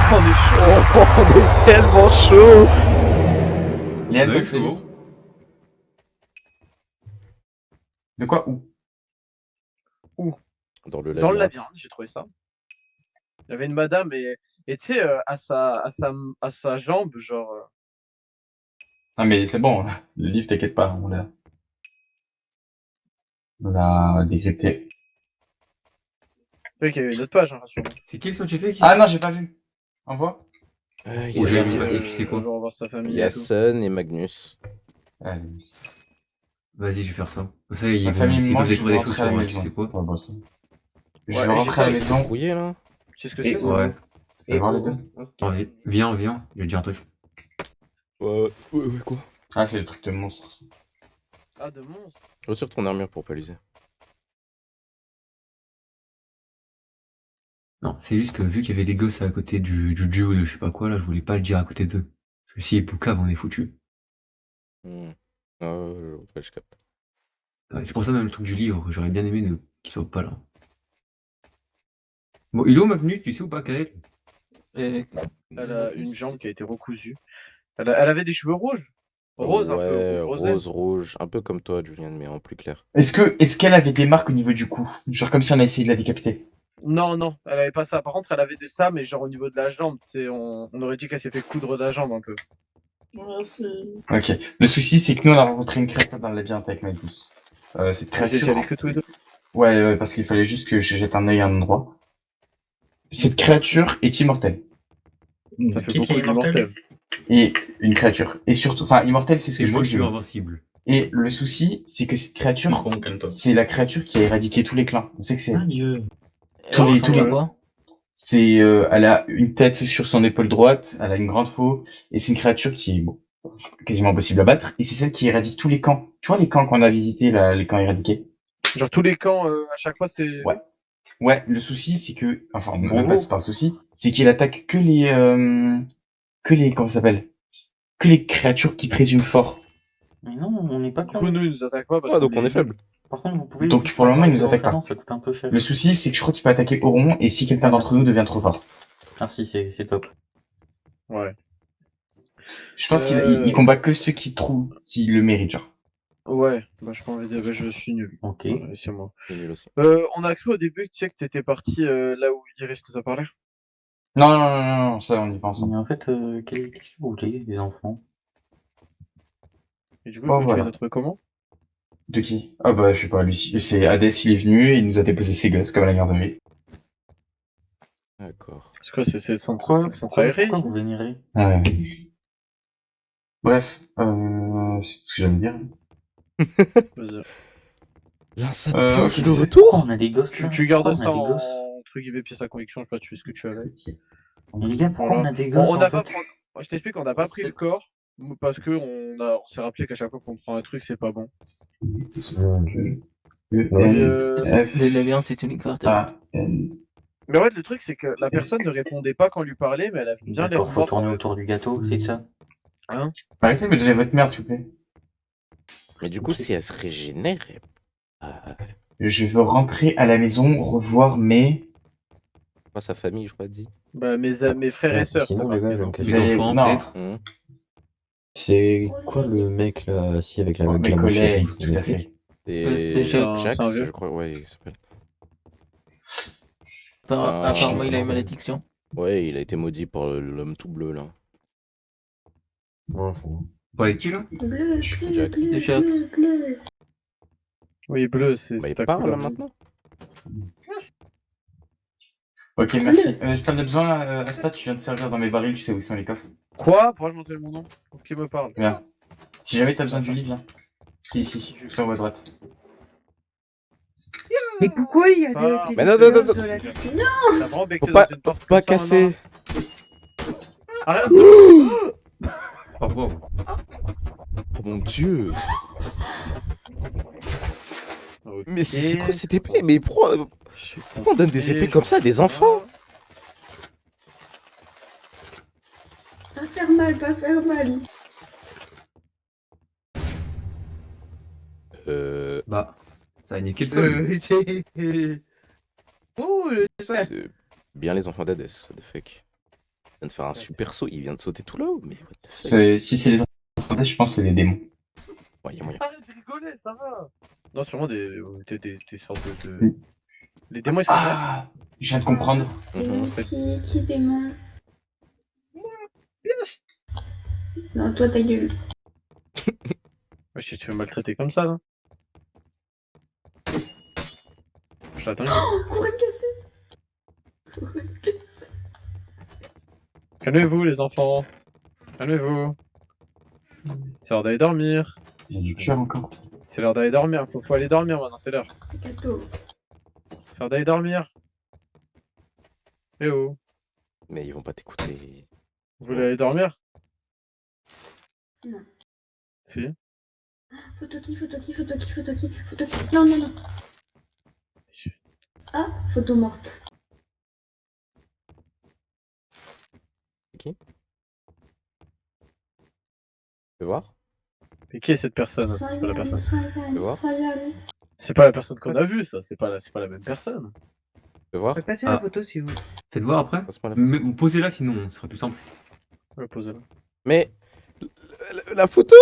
On est chaud. Oh, on est tellement chaud. Léa, Ouais, t'as fait chaud. de quoi? Où? Dans le Dans le labyrinthe. labyrinthe, j'ai trouvé ça. Il y avait une madame et tu sais, à sa jambe, genre. Ah mais c'est bon, le livre t'inquiète pas, on l'a décrypté. Oui, qu'il y avait une autre page, hein, rassure-moi. C'est qui le scientifique? Ah non, j'ai pas vu. Envoie. Il y Oh, a, j'ai il vu, vas-y, tu sais quoi. On va revoir sa y famille. a et tout. Sun et Magnus. Allez. Vas-y, je vais faire ça. Vous savez, ils Ma vont famille, essayer moi, de je découvrir vais des choses rentrer à la sur tu maison. sais quoi. Ouais, bon, ça. Je Ouais, vais et rentrer à la j'ai ça, maison. Fouillé là. Tu sais ce que Et c'est? Ouais. Tu veux voir les deux? Ouais, viens, je vais te dire un truc. Ouais, quoi? Ah, c'est le truc de monstre. Ça. Ah, de monstre. Retire ton armure pour pas l'user. Non, c'est juste que vu qu'il y avait des gosses à côté du duo de je sais pas quoi, là, je voulais pas le dire à côté d'eux. Parce que si est poucave, on est foutu. Ouais, je capte. Ouais, c'est pour ça même le truc du livre, j'aurais bien aimé qu'il soit pas là. Bon, il est où Magnus, tu sais ou pas, Kael? Elle a une jambe qui a été recousue. Elle avait des cheveux rouges. Rose un peu, Ouais, rouge rosé. rouge, un peu comme toi, Julien, mais en plus clair. Est-ce qu'elle avait des marques au niveau du cou? Genre comme si on a essayé de la décapiter. Non, non, elle avait pas ça. Par contre, elle avait de ça, mais genre au niveau de la jambe, on aurait dit qu'elle s'est fait coudre la jambe un peu. Merci. Ok. Le souci, c'est que nous, on a rencontré une créature dans le labyrinthe avec Malgus. Cette Vous étiez créature... allés que tous les deux. Ouais, parce qu'il fallait juste que je jette un œil à un endroit. Cette créature est immortelle. Ça fait Qu'est-ce qui beaucoup est immortel? d'immortels. Et une créature. Et surtout, enfin, immortelle, c'est ce que Et je moi, je présume. suis invincible. Et le souci, c'est que cette créature, Bon, calme-toi. c'est la créature qui a éradiqué tous les clans. On sait que c'est... Ah, Dieu. Tous les- quoi? C'est, elle a une tête sur son épaule droite, elle a une grande faux, et c'est une créature qui est bon, quasiment impossible à battre, et c'est celle qui éradique tous les camps. Tu vois les camps qu'on a visités, là, les camps éradiqués? Genre tous les camps, à chaque fois, c'est. Ouais. Ouais, le souci, c'est que, enfin, Bravo. même pas, c'est pas un souci, c'est qu'il attaque que les, comment ça s'appelle? Que les créatures qui présument fort. Mais non, on n'est pas Du coup, con. nous, ils nous attaquent pas parce Ah, donc qu'on on est faible. Par contre, vous pouvez. Donc, juste pour le moment, il avoir nous des attaque pas. entraînements, ça coûte un peu cher. Le souci, c'est que je crois qu'il peut attaquer au rond, et si quelqu'un d'entre nous devient trop fort. Merci, c'est top. Ouais. Je pense Euh. qu'il combat que ceux qui trouvent, qui le méritent, genre. Ouais, bah, je peux envie de dire, bah, je suis nul. Ok. Ouais, c'est moi. C'est nul aussi. On a cru au début, tu sais, que t'étais parti là où Iris nous a parlé. Non, ça, on y pense. Mais en fait, qu'est-ce que vous voulez, les enfants? Et du coup, Oh, tu voilà. fais notre comment? De qui? Ah bah je sais pas, lui, c'est Hades, il est venu et il nous a déposé ses gosses comme à la garde de nuit. D'accord. C'est quoi, c'est le centre, Pourquoi, c'est le centre aéré pourquoi ici vous vénérez? Ouais. Bref, c'est ce que j'aime dire. Vas-y. L'inside Euh, pioche ok, de c'est- retour. On a des gosses là. Tu gardes Pourquoi ça on a des gosses? entre guillemets pièce à conviction, je sais pas, tu fais ce que tu as avec. Mais les gars, pourquoi Voilà. on a des gosses On en n'a pas, fait? je t'explique, on n'a pas pris le corps parce que on s'est rappelé qu'à chaque fois qu'on prend un truc, c'est pas bon. Le labyrinthe, c'est une carte. A-N. Mais en fait, le truc, c'est que la personne ne répondait pas quand on lui parlait, mais elle avait bien l'air D'accord, faut morte. tourner autour du gâteau, c'est ça? Arrêtez de me donner votre merde, s'il vous plaît. Mais du coup, si elle se régénère, Je veux rentrer à la maison, revoir mes... pas sa famille, je crois, dit. Bah, mes frères et sœurs. Sinon, c'est les gars, j'ai marqué, une donc. question. Les enfants, non. peut-être. Hum. C'est quoi le mec là, assis avec la Oh, mes la moitié collègues, rouge, tout à fait. Et c'est Jax, Jax, c'est un vieux. je crois, ouais, il s'appelle. Apparemment, il a une malédiction. Ouais, il a été maudit par l'homme tout bleu, là. Ouais, faut- Pour les qui, là? Bleu, Jax. bleu, C'est Jax. bleu, bleu. Oui, bleu, c'est Bah, il ta parle, là, couleur. maintenant. Ok, merci. Si t'en as besoin, Asta, tu viens de servir dans mes barils, tu sais où sont les coffres. Quoi? Pourquoi je montre mon nom? Pour qui me parle? Viens. Si jamais t'as besoin du lit, viens. Si, je suis en haut à droite. Mais pourquoi il y a Ah. des Mais non, couleurs non, de la- T'as vraiment becqué Faut pas, dans une porte faut pas comme ça, casser. maman? Arrête! Oh, wow. Oh mon dieu. Mais c'est quoi cette épée? Mais pourquoi on donne des épées comme ça à des enfants? Pas faire mal, pas faire mal. Bah, ça a niqué le sol. Oh, le C'est bien les enfants d'Hadès, what the fuck. Il vient de faire un super saut, il vient de sauter tout là-haut, mais what the fuck. Si c'est les enfants, je pense que c'est des démons. Ouais, y a moyen. Arrête de rigoler, ça va! Non, sûrement des sortes de. Oui. Les démons, ils sont faits. Ah, je viens de comprendre. Mhm. Qui démon? Non, toi ta gueule. Ouais, tu te fais maltraiter comme ça, là. Je t'attends. Pourquoi casser? Calmez-vous, les enfants. Calmez-vous. C'est l'heure d'aller dormir. J'ai du cuir encore. C'est l'heure d'aller dormir. Faut aller dormir maintenant, c'est l'heure. Gâteau. C'est l'heure d'aller dormir. Eh oh. Mais ils vont pas t'écouter. Vous voulez aller dormir? Non. Si. Photo qui? Non, non, non. Ah, photo morte. Tu veux voir? Mais qui est cette personne? C'est pas la personne. Tu vois Sayal. C'est pas la personne qu'on a vue, ça. C'est pas la même personne. Tu veux voir? On peut passer Ah. la photo si vous. Faites voir après. Passe-moi la- Mais vous posez là, sinon, ce sera plus simple. Ouais, pose-la. Mais La photo.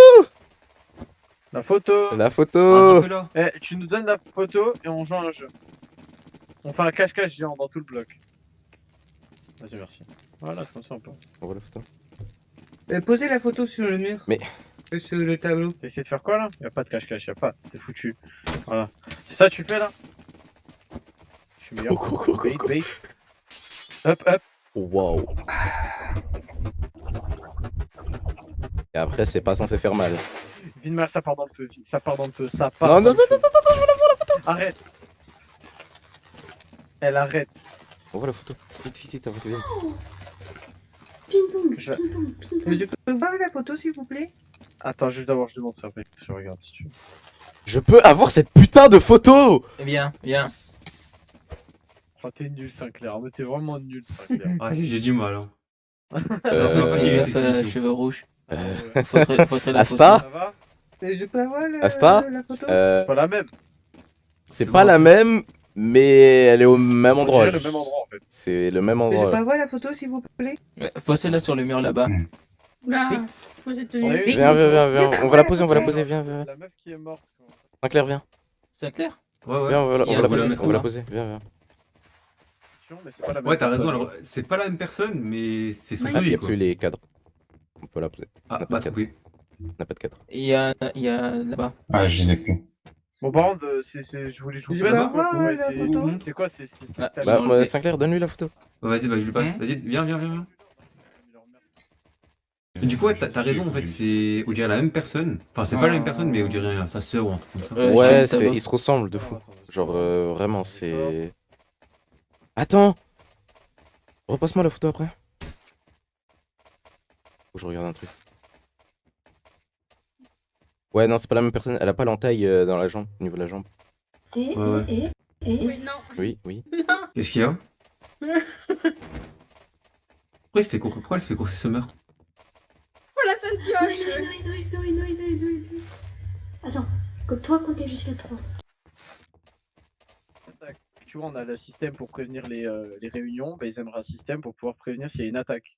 La photo. La Ah, photo. là. Eh, tu nous donnes la photo et on joue à un jeu. On fait un cache-cache géant dans tout le bloc. Vas-y, merci. Voilà, c'est comme ça on peut. On voit la photo. Posez la photo sur le mur. Mais- Sur le tableau. T'as essayé de faire quoi là? Y'a pas de cache-cache, y'a pas. C'est foutu. Voilà. C'est ça que tu fais là? Je suis meilleur. Bait, bait. Hop, hop. Waouh. Et après, c'est pas censé faire mal. Vine-moi, ça part dans le feu. Ça part dans le feu. Ça part. Non, dans non, le feu. attends, je veux la voir la photo. Arrête. Elle arrête. On voit la photo. Vite, vite, vite, avant qu'elle vienne. Ping-pong, Je- ping-pong, ping-pong. Mais tu peux voir la photo s'il vous plaît? Attends, juste d'abord, je te montre après. Je regarde si tu veux. Je peux avoir cette putain de photo. Viens, viens. Oh, t'es nul, Sinclair. Mais t'es vraiment nul, Sinclair. Ah, j'ai du mal. Hein. Euh, Fais gaffe, Cheveux rouges. euh, Faudrait la Asta Ça va? Je peux avoir Asta la photo? C'est pas la même. c'est pas la même, mais elle est au même On endroit. dirait le même endroit en fait. C'est le même Je peux endroit. avoir la photo s'il vous plaît? Posez-la sur le mur là-bas. Là, vous êtes On a eu- Viens, viens, viens, viens. On va la poser, on va la poser. Viens, viens. La meuf qui est morte. Sinclair, viens. C'est clair? Ouais, ouais. Viens, on va la Il y a on va la un poser. bonhomme On va la là. poser. Viens, viens. Mais c'est pas la même Ouais, t'as raison. personne. Alors, c'est pas la même personne, mais c'est son Ah, il n'y souris, a quoi. plus les cadres. On peut la poser. Ah, on a pas pas de trouvé. On n'a pas de cadre. Il y a là-bas. Ouais, je les ai plus. Bon, par contre, je voulais jouer. Je peux avoir la photo? C'est quoi? C'est. Ah, t'as Bah, mis- moi, Sinclair, donne-lui la photo. Vas-y, bah, je lui passe. Vas-y, viens, viens, viens, viens. Et du coup, ouais, t'as raison, en fait, c'est. On dirait la même personne. Enfin, c'est pas la même personne, mais on dirait sa sœur ou un truc comme ça. Ouais, ça va. ils se ressemblent de fou. Genre, vraiment, c'est. Attends! Repasse-moi la photo après. Faut que je regarde un truc. Ouais, non, c'est pas la même personne. Elle a pas l'entaille dans la jambe, au niveau de la jambe. Et, Ouais, et, et. Oui, non. Oui, oui. Qu'est-ce qu'il y a? Pourquoi elle se fait courser ce meurtre? Oh, la scène Non, pioche. Attends, toi comptez jusqu'à 3. Tu vois, on a le système pour prévenir les réunions. Bah, ils aimeraient un système pour pouvoir prévenir s'il y a une attaque.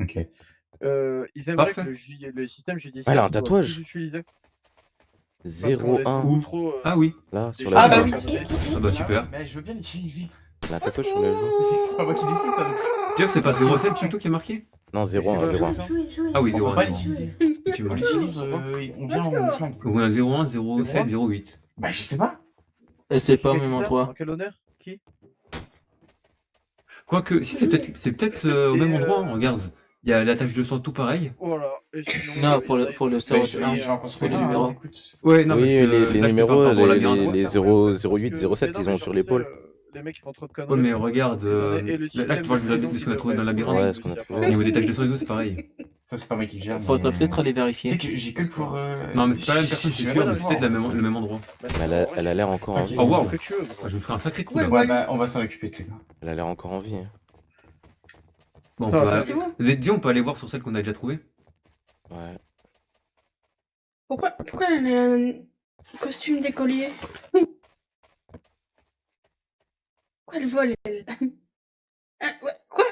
Ok. Ils aimeraient Parfait. que le système judiciaire. Ah, elle a un soit tatouage. plus utilisé. 0-1. Ou trop. Ah oui. Là, sur des la Ah, bah jambe. oui. Ah bah super. Mais je veux bien l'utiliser. La tatouage sur la jambe. C'est pas moi qui décide ça. Tu vois que c'est pas 07 plutôt qui est marqué? Non, 0-1, C'est quoi, 0-1. Jouez, jouez. Ah oui, On 0-1. peut pas 0-1. l'utiliser. Tu On vois. l'utilise, on vient, on Let's go. flingue. Ou un 01, 07, 08. Bah, je sais pas. Et c'est pas au Quel même titre? endroit. En quel honneur? Qui? Quoique, si c'est peut-être au même endroit, hein, regarde. Il y a la tache de sang tout pareil. Voilà. Et sinon, Non, pour le Bah, 01, je vais en pour construire les un, numéros. écoute. Ouais, non, Oui, parce que, les là, je te parle numéros, par rapport au labyrinthe. les ça revient, 008, parce que- 07, mais ils non, ont mais sur genre, l'épaule. tu sais, les mecs qui font trop de conneries. Ouais, mais regarde, Et le là, je te système parle de prénom ce qu'on a qui trouvé dans le devrait labyrinthe. Ouais, ce qu'on a trouvé. Au niveau des taches de sang et tout, c'est pareil. Ça, c'est pas moi qui le gère. Faudrait mais- peut-être aller Tu vérifier. sais que j'ai que pour. Non, mais c'est pas la même personne, c'est sûr, mais c'est peut-être le même endroit. Bah, Elle a l'air encore en vie. Oh, waouh. Ce que tu veux, gros. Ah, je me ferai un sacré coup Ouais, là. Ouais, bah, on va s'en occuper, les gars. Elle a l'air encore en vie. hein. Bon, on Ah, peut, C'est bon. dis, on peut aller voir sur celle qu'on a déjà trouvée. Ouais. Pourquoi elle a un costume d'écolier? Pourquoi elle vole, elle? Ah, ouais, quoi?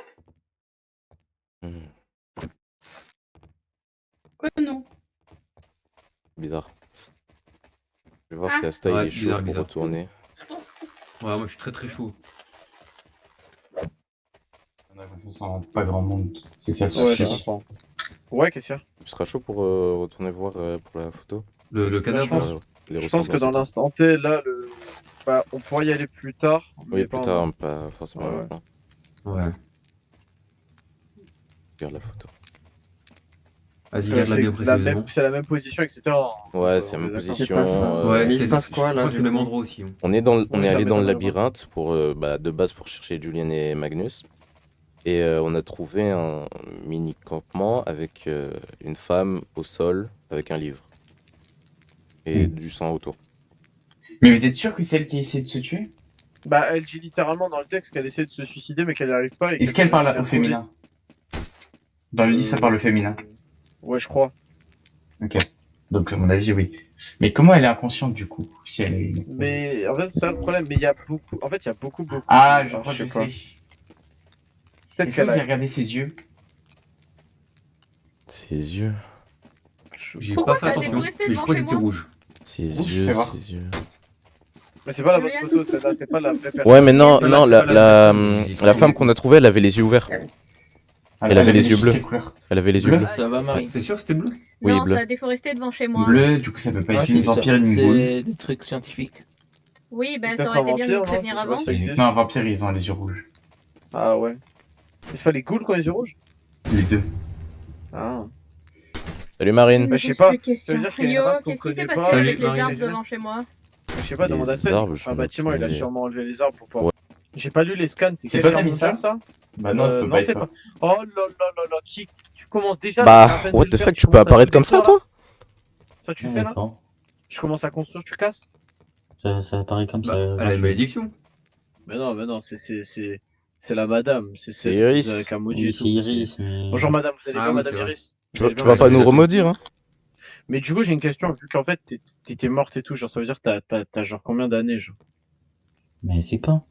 Hmm, Quoi, non? Bizarre. Je vais voir Ah. si Asta il Ouais, est chaud bizarre, pour bizarre. retourner. Ouais, moi je suis très chaud. On a confiance en pas grand monde. C'est ça le Ouais, souci. je comprends. Ouais, qu'est-ce qu'il y a? Tu seras chaud pour retourner voir pour la photo Le cadavre, je pense- là. les Je pense que ressemblances dans et tout. l'instant T, là, bah, on pourra y aller plus tard. mais Oui, pas plus tard, pas forcément Ouais. maintenant. Ouais. Regarde la photo. Vas-y, Euh, garde-la bien c'est la précisément. même- c'est la même position, etc. Ouais, c'est la même on est d'accord. position. C'est pas ça. Ouais, Mais il se c'est- passe quoi, je là, crois que c'est du le même coup endroit aussi. Hein. On est ça allé met dans dans le le labyrinthe pour de base pour chercher Julien et Magnus. Et on a trouvé un mini campement avec une femme au sol avec un livre. Et du sang autour. Mais vous êtes sûr que c'est elle qui a essayé de se tuer? Bah, elle dit littéralement dans le texte qu'elle essaie de se suicider, mais qu'elle n'y arrive pas. et Est-ce qu'elle parle au trop féminin? vite. Dans le livre, ça parle au féminin. Ouais, je crois. Ok. Donc, à mon avis, oui. Mais comment elle est inconsciente, du coup, si elle est... Mais en fait, c'est ça le problème. Mais il y a beaucoup. En fait, il y a beaucoup. Ah, je Alors, crois que je sais pas. sais. Peut-être Est-ce que qu'elle vous avez a. regardé ses yeux? Ses yeux. J'ai Pourquoi pas fait ça a attention, déforesté mais je devant crois que chez c'était moi rouge. Ses Ouh, je yeux, fais voir. ses yeux. Mais c'est pas la bonne Juliane. photo, celle-là, c'est pas la vraie personne. Ouais, mais non, Non, non, c'est la, pas la la, personne, mais- la femme qu'on a trouvée, elle avait les yeux ouverts. Elle avait les yeux bleus. Quelle couleur? Elle avait les yeux Bleu. bleus. Ça va, Marie. T'es sûr que c'était bleu? Oui, Non, bleu. ça a déforesté devant chez moi. Bleu, du coup ça peut pas Ouais, être ni c'est ça. vampire ni ghoul. C'est des trucs scientifiques. Oui, ben Peut-être ça aurait été un bien de nous vampire, non? prévenir Tu avant. vois, ça existe. Non, un vampire, ils ont les yeux rouges. Ah ouais. C'est pas les ghouls qui ont les yeux rouges? Les deux. Ah. Salut Marine. Bah, je sais pose pas. plus de questions. Ça veut dire qu'il y a une Rio, race qu'on qu'est-ce qui s'est connaît passé pas. avec Salut, les Marie. arbres devant chez moi? Je sais pas, demande à Les Seth. arbres, je Un bâtiment, il a connais. sûrement enlevé les arbres pour pouvoir. Ouais. J'ai pas lu les scans, c'est C'est quel toi qui as mis Carpenter, ça Bah non, ça peut pas c'est être pas. toi. Oh là là là là, tu commences déjà. Bah, t'es à peine de what le the faire, fuck, tu tu peux commences à apparaître tout comme ça, détruire, toi? là Ça tu fais là D'accord. Je commence à construire, tu casses Ça apparaît comme Bah, ça. elle a une malédiction. Mais non, c'est la madame. C'est celle Iris. avec un maudit Oui, et c'est tout. Iris, mais... Bonjour madame, vous allez Ah bien, oui, madame c'est vrai. Iris Tu Vous vas, allez tu bien, vas pas madame nous Iris remodire, hein? Mais du coup, j'ai une question, vu qu'en fait, t'étais morte et tout, genre ça veut dire que t'as genre combien d'années, genre Mais c'est quand?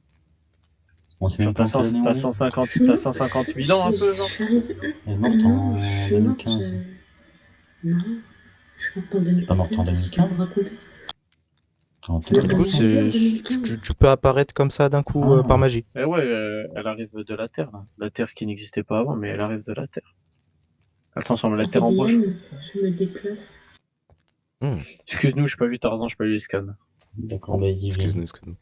On sait Genre même pas t'as en quelle année on est. 150 000 ans un peu, genre Elle est morte Non, en je suis morte, 2015. Non, je suis morte en 2015. Pas morte en 2015. Vous racontez En Mais Du coup, Dans c'est, 2015. tu peux apparaître comme ça d'un coup Ah. par magie. Eh ouais, elle arrive de la Terre, là. La Terre qui n'existait pas avant, mais elle arrive de la Terre. Elle transforme la Terre en poche. Viviane, je me déplace. Excuse-nous, j'ai pas vu Tarzan, j'ai pas vu les scans. D'accord, bah il Excuse-nous, excuse-nous.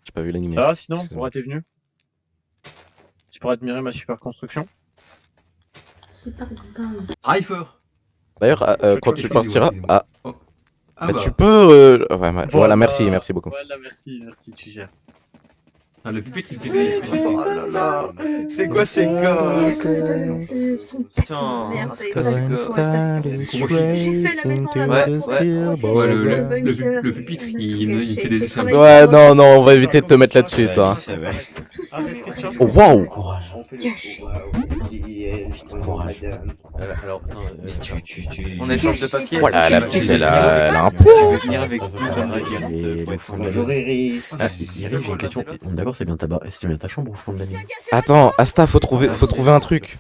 J'ai pas vu l'anime. Ça va sinon, Excuse-moi. pourquoi t'es venu Tu pourras admirer ma super construction C'est pas grave. Rifer. D'ailleurs, quand tu Excusez-moi, partiras, excusez-moi. ah, Ah bah, bah, tu peux. Ouais, voilà, merci beaucoup. Voilà, merci, tu gères. ah, le pupitre il fait des... Oh là là, c'est quoi ces gars? C'est à cause de son bâtiment. Merde, c'est et quoi de la ce gars? déforestation. Ouais, J'ai fait la maison là-bas Ouais, pour ouais. protéger Ouais, le bunker. le pupitre, On a il tout me gâché. fait des J'ai effets. travaillé Ouais, pour non, ça. non, on va éviter de te mettre là-dessus, toi. Tout ça pour Oh, waouh! Courage. gâcher. Courage. Alors, attends, On échange de papier. Voilà, la petite, elle a un Tu pot. veux venir avec nous dans la guerre Et pour le être fond de la fondamental. Iris, j'ai une question. D'accord, c'est bien ta chambre au fond de la nuit. Attends, Asta, faut trouver un truc.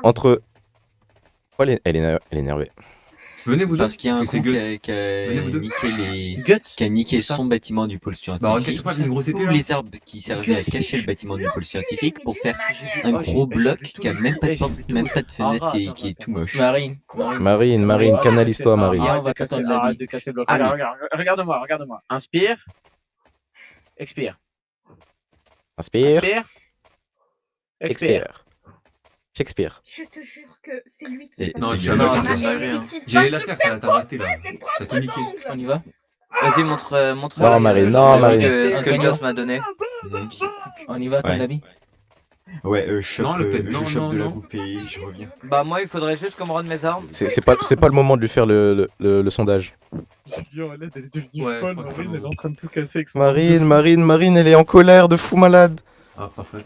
Entre. Oh, elle est énervée. Venez vous deux, Parce qu'il y a un parce que con c'est qui Guts. a Venez vous deux. niqué les... Guts qui a niqué ça son bâtiment du pôle Bah regarde, scientifique. tu parles d'une grosse épée Tous là. les arbres qui servaient à cacher le bâtiment du pôle scientifique pour faire un Ah, gros j'ai bloc vu tout. qui a même pas de J'ai porte, vu tout. même pas de fenêtre Arrête, et qui est arrête. tout moche. Marine. Marine, canalise-toi, Marine. Viens, on va Arrête de casser- t'attendre la arrête vie. de casser le bloc. Allez. Regarde-moi. Inspire. Expire. Inspire, Expire. expire. Shakespeare. Je te jure que c'est lui qui Et- va Non, me tu faire vas mal. pas faire Et rien. qui va J'allais se la faire, faire t'as arrêté là. ses T'as tout propres niqué. ongles. On y va? Vas-y, montre Non, Marine, non, Marine. ce que Antonio. Goss m'a donné. On y va, ton Ouais. avis? Ouais, je chope, Non, le pet, non, je chope non, de la non. poupée, je reviens. Bah moi il faudrait juste qu'on me rende mes armes. C'est pas le moment de lui faire le sondage. Julien, elle est devenue Ouais, folle. je crois que Marine, c'est elle est en train de tout casser avec son. Marine, elle est en colère de fou malade. Ah, parfait.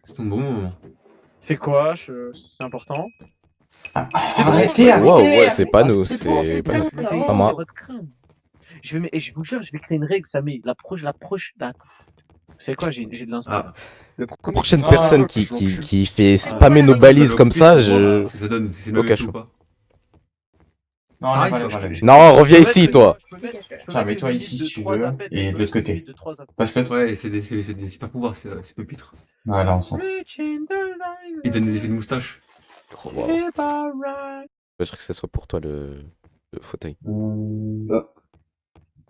C'est ton bon moment. C'est quoi c'est important. Arrêtez, Wow, arrêtez. ouais, c'est pas nous, c'est pas nous. Pas moi. Je vais créer une règle, ça met l'approche. Vous savez quoi, j'ai de l'inspi. Ah, La prochaine Ah, personne qui fait spammer nos balises comme ça, je. ça donne, c'est Au le cachot. ou pas. Non, Ah, on il faut- va Non, reviens ici, toi. Tiens, mets-toi ici si tu veux, et de l'autre côté. Passe l'autre. Ouais, c'est des super pouvoirs, c'est pupitre. Voilà, on sent. Il donne des effets de moustache. Oh, wow. Je serais que ça soit pour toi le fauteuil.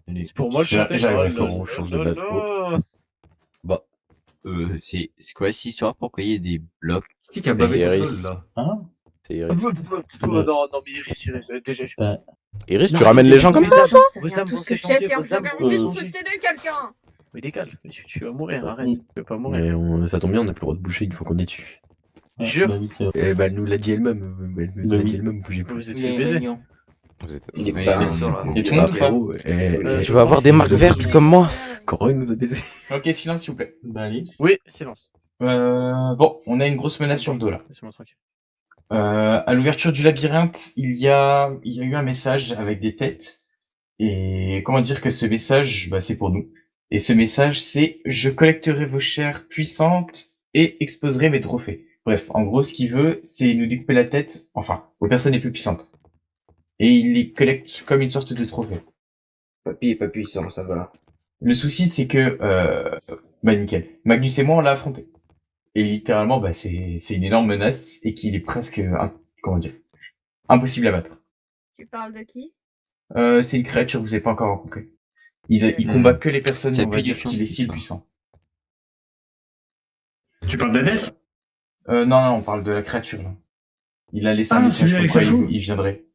C'est pour moi le chanter. J'arrive, ça, on change de base. C'est quoi cette histoire? Pourquoi il y a des blocs? Qui a bavé sur le Iris. sol là? Hein? C'est Iris. Non, mais Iris, déjà, je Bah, Iris, tu ramènes les gens comme ça? J'en sais rien, Vous tout âmes ce que je vont sais, s'échanger, c'est un vos jeu âmes de vont de s'échanger. posséder quelqu'un. Mais dégage, tu vas mourir, arrête. Tu vas pas mourir. Mais ça tombe bien, on n'a plus le droit de boucher une fois qu'on est dessus. Jure. bah oui, c'est vrai. Eh bah, elle nous l'a dit elle-même. Elle nous Bah l'a oui. dit elle-même, bougez plus. Vous êtes Il fait est baiser. mignon. Vous êtes. Mais Et bien sûr, là. tout le monde ou pas frérot, Tu vas avoir des marques vertes comme moi. Corolle nous a baisé. Ok, silence s'il vous plaît. Bah allez. Oui, silence. Bon, on a une grosse menace sur le dos là. Laissez-moi tranquille. À l'ouverture du labyrinthe, il y a eu un message avec des têtes. Et comment dire que ce message, bah, c'est pour nous. Et ce message, c'est: je collecterai vos chairs puissantes et exposerai mes trophées. Bref, en gros, ce qu'il veut, c'est nous découper la tête, enfin, aux personnes les plus puissantes. Et il les collecte comme une sorte de trophée. Papy est pas puissant, ça va. Le souci, c'est que, bah nickel. Magnus et moi, on l'a affronté. Et littéralement, bah c'est une énorme menace et qu'il est presque, comment dire, impossible à battre. Tu parles de qui? C'est une créature que vous n'avez pas encore rencontrée. Il combat que les personnes, Ça on va pue du dire, qu'il estime ça. puissant. Tu parles d'Hadès? Non, on parle de la créature, là. Il a laissé un Ah, message celui comme avec quoi sa fou. il viendrait.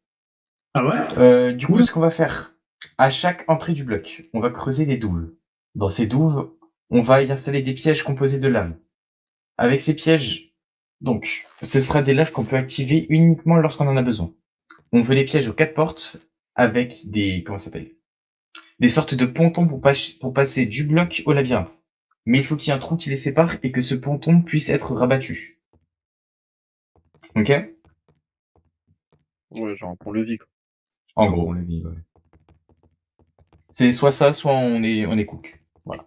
Ah ouais? Du coup, ce qu'on va faire, à chaque entrée du bloc, on va creuser des douves. Dans ces douves, on va y installer des pièges composés de lave. Avec ces pièges, donc, ce sera des laves qu'on peut activer uniquement lorsqu'on en a besoin. On veut des pièges aux 4 portes avec des, comment ça s'appelle? Des sortes de pontons pour passer du bloc au labyrinthe. Mais il faut qu'il y ait un trou qui les sépare et que ce ponton puisse être rabattu. Ok? Ouais, genre pour le vie, quoi. En gros, on le dit, ouais. C'est soit ça, soit on est cook. Voilà.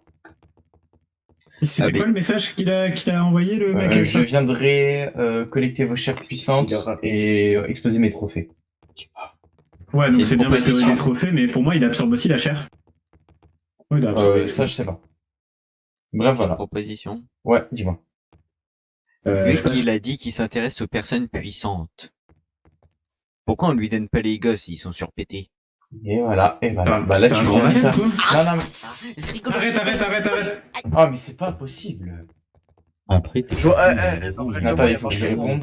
Et c'était quoi le message qu'il a envoyé, le mec avec Je ça? viendrai collecter vos chairs puissantes et exploser mes trophées. Ouais, donc c'est bien ma théorie proposition. des trophées, mais pour moi, il absorbe aussi la chair. Oui, il a absorbé. Ça, je sais pas. Bref, voilà. Proposition. Ouais, dis-moi. Vu qu'il a dit qu'il s'intéresse aux personnes puissantes. Pourquoi on lui donne pas les gosses, ils sont surpétés? Et voilà, T'as- Bah là, t'as tu un viens grand de ça. malade, toi. Non, mais... Arrête. Ah, mais c'est pas possible. Après, t'es Dans le Attends, règlement, il faut que je réponde.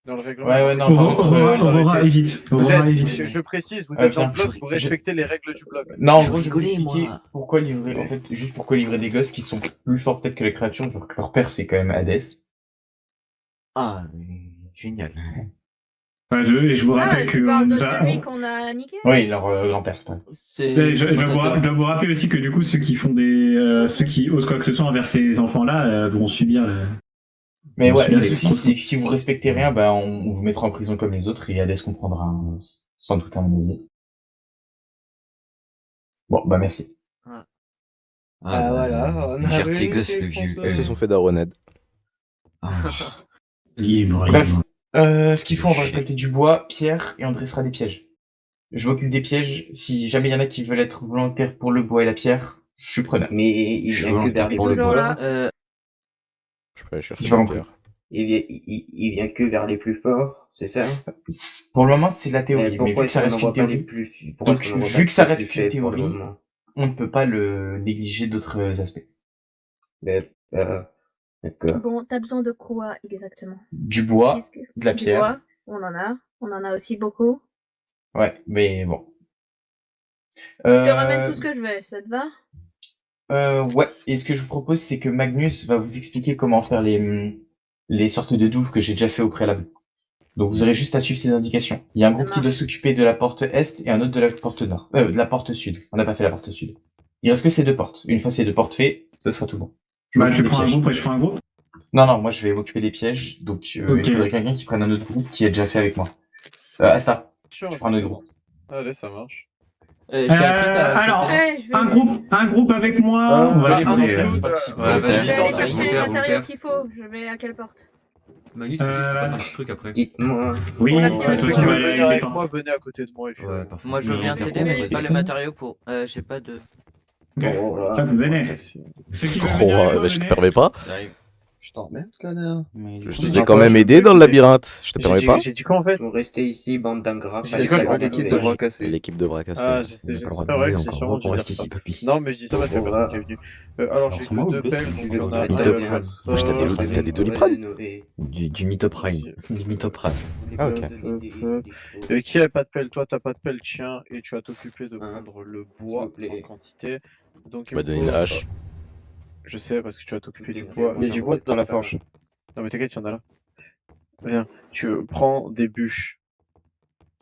Dans le règlement. Ouais, non, par contre, Aurora, évite. Aurora, évite. Je précise, vous êtes dans le viens, bloc, vous respectez les règles du bloc. Non, en Je gros, je vais vous rigolais, expliquer moi. pourquoi livrer, en fait, juste pourquoi livrer des gosses qui sont plus forts peut-être que les créatures, genre que leur père c'est quand même Hadès. Ah, génial. Ouais, je vous rappelle que tu parles de ça- celui qu'on a niqué? Oui, leur grand-père, c'est pas. Je dois vous rappeler aussi que du coup, ceux qui font ceux qui osent quoi que ce soit envers ces enfants-là vont subir Mais vont ouais, subir le les souci c'est que si vous respectez rien, bah on vous mettra en prison comme les autres et Hadès comprendra sans doute à mon avis. Bon, bah merci. Ah, voilà, on il a gère tes réussi, gosses, le vieux. Ils se sont fait daronade. Libre. Bref, ce qu'il faut, on va récolter du bois, pierre et on dressera des pièges. Je m'occupe des pièges. Si jamais il y en a qui veulent être volontaires pour le bois et la pierre, je suis preneur. Mais il vient que vers les plus Toujours là. forts. Je peux aller chercher J'ai pas la compris. pierre. Il vient que vers les plus forts, c'est ça? Pour le moment, c'est la théorie, mais Pourquoi vu que ça est-ce reste qu'on une n'envoie pas les théorie, plus... Pourquoi donc est-ce qu'on n'envoie pas vu que ça les reste plus une faibles pour le théorie, moment? on ne peut pas le négliger d'autres aspects. Mais, d'accord. Bon, t'as besoin de quoi exactement? Du bois, Qu'est-ce que- de la Du pierre. bois, on en a aussi beaucoup. Ouais, mais bon. Je te ramène tout ce que je veux, ça te va? Ouais, et ce que je vous propose, c'est que Magnus va vous expliquer comment faire les sortes de douves que j'ai déjà fait au préalable. Donc vous aurez juste à suivre ces indications. Il y a un groupe qui doit s'occuper de la porte est et un autre de la porte nord. De la porte sud. On n'a pas fait la porte sud. Il reste que ces deux portes. Une fois ces deux portes faites, ce sera tout bon. Bah, m'occupe tu des prends un pièges. groupe et je prends un groupe? Non, moi je vais m'occuper des pièges, donc Ok. il faudrait quelqu'un qui prenne un autre groupe qui est déjà fait avec moi. Asta, tu prends un autre groupe. Allez, ça marche. Alors, un groupe avec moi, on va se demander. Je vais aller chercher les matériaux qu'il faut. Je vais à quelle porte? Magnus, tu sais que tu peux faire un petit truc après. Dites-moi. Oui, On a pas de fait soucis, Ceux qui on va veulent aller venir avec avec les moi, venez à côté de moi et puis Ouais, parfait. Moi, je veux bien t'aider, mais j'ai pas les matériaux pour. J'ai pas de. Hop, venez. Ceux qui veulent Oh, venir avec moi, je te venez. permets pas. Je t'emmerde, connard. Je t'ai quand même aidé dans le labyrinthe. Je te permets pas. J'ai dit quoi en fait? Vous restez ici, bande d'ingrats. J'ai dit quoi, l'équipe de bras cassés. L'équipe de bras cassés. Ah, ouais. c'est vrai que j'ai sûrement dû dire ça. Non, mais je dis ça parce qu'il y a personne qui est venu. Alors, j'ai que deux pelles, donc on a T'as des doliprane? Du mythoprane. Du mythoprane. Ah, ok. Qui a pas de pelle? Toi, t'as pas de pelle, tiens, et tu vas t'occuper de prendre le bois en quantité. Donc, Tu m'as donné une hache. Je sais, parce que tu vas t'occuper du bois. Mais du bois dans la forge. Non, mais t'inquiète, il y en a là. Viens, tu prends des bûches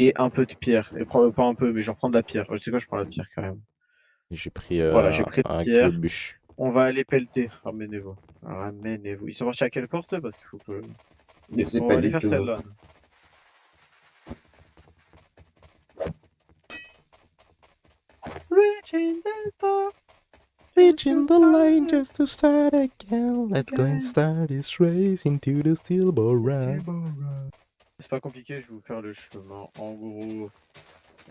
et un peu de pierre. Et prends pas un peu, mais genre prends de la pierre. Tu sais quoi, je prends la pierre carrément. J'ai pris, Voilà, j'ai pris de un pierre. kilo de bûche. On va aller pelleter. Ramenez-vous. Ramenez-vous. Ils sont partis à quelle porte? Parce qu'il faut que. C'est On pas va aller du faire tout. celle-là. Reaching the star. Reaching the line just to start again. Let's go and start this race into the steel ball run. C'est pas compliqué, je vais vous faire le chemin. En gros,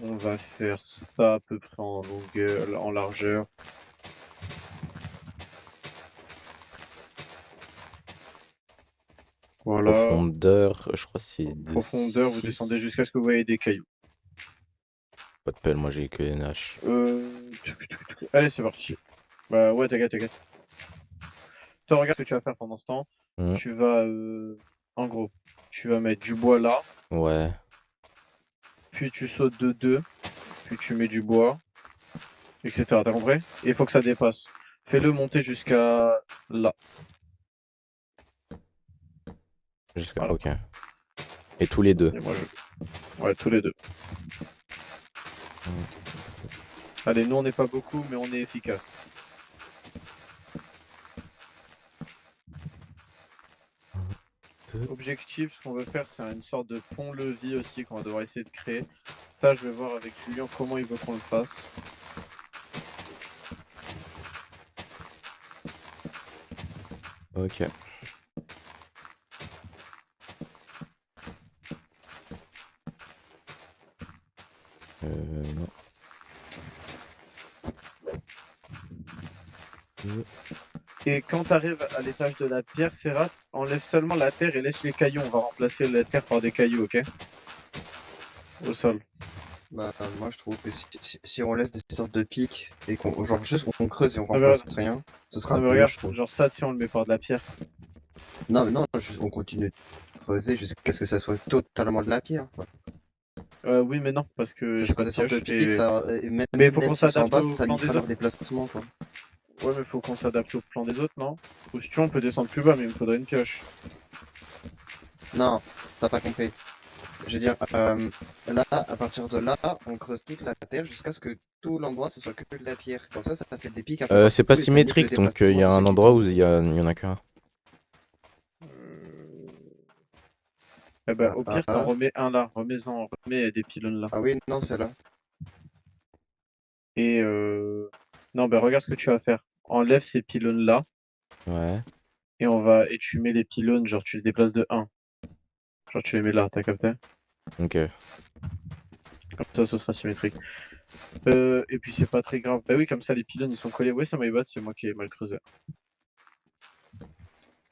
on va faire ça à peu près en longueur, en largeur. Voilà. Profondeur, je crois que c'est de Profondeur, vous 6. descendez jusqu'à ce que vous voyez des cailloux. Pas de pelle, moi j'ai que NH. Allez, c'est parti. Bah ouais, t'inquiète. Toi, regarde ce que tu vas faire pendant ce temps. Tu vas, en gros, tu vas mettre du bois là. Ouais. Puis tu sautes de 2. Puis tu mets du bois. Etc. T'as compris? Et il faut que ça dépasse. Fais-le monter jusqu'à là. Jusqu'à. Voilà. Ok. Et tous les deux. Et moi, ouais, tous les deux. Allez, nous on n'est pas beaucoup, mais on est efficace. Objectif, ce qu'on veut faire, c'est une sorte de pont-levis aussi qu'on va devoir essayer de créer. Ça, je vais voir avec Julien comment il veut qu'on le fasse. Ok. Non. Et quand tu arrives à l'étage de la pierre, Serrat, enlève seulement la terre et laisse les cailloux. On va remplacer la terre par des cailloux, ok? Au sol. Bah, moi je trouve que si on laisse des sortes de pics et qu'on genre juste on creuse et on Ah, mais remplace rien, ce sera Ah, mais mieux, regarde, je trouve. genre ça, si on le met par de la pierre. Non, mais non, on continue de creuser jusqu'à ce que ça soit totalement de la pierre, quoi. Oui, mais non, parce que Ça j'ai sera pas des de sortes de pioche pics, et... ça, et même, Mais il faut même qu'on si c'est en s'adapte bas, au ça plan limitera des leur autres. déplacement, quoi. Ouais, mais faut qu'on s'adapte au plan des autres, non? Ou si tu veux, on peut descendre plus bas, mais il me faudrait une pioche. Non, t'as pas compris. Je veux dire, là, à partir de là, on creuse toute la terre jusqu'à ce que tout l'endroit ce soit que de la pierre. Comme ça fait des pics un peu C'est partout pas et ça limite le symétrique, donc il déplacement y a de un ceux qui endroit où tombent. il y en a qu'un. Eh ben, au pire, t'en remets un là. Remets des pylônes là. Ah oui, non, c'est là. Et non, ben regarde ce que tu vas faire. Enlève ces pylônes là. Ouais. Et tu mets les pylônes, genre tu les déplaces de 1. Genre tu les mets là, t'as capté? Ok. Comme ça, ce sera symétrique. Et puis c'est pas très grave. Bah oui, comme ça les pylônes ils sont collés. Oui, ça m'est c'est moi qui ai mal creusé.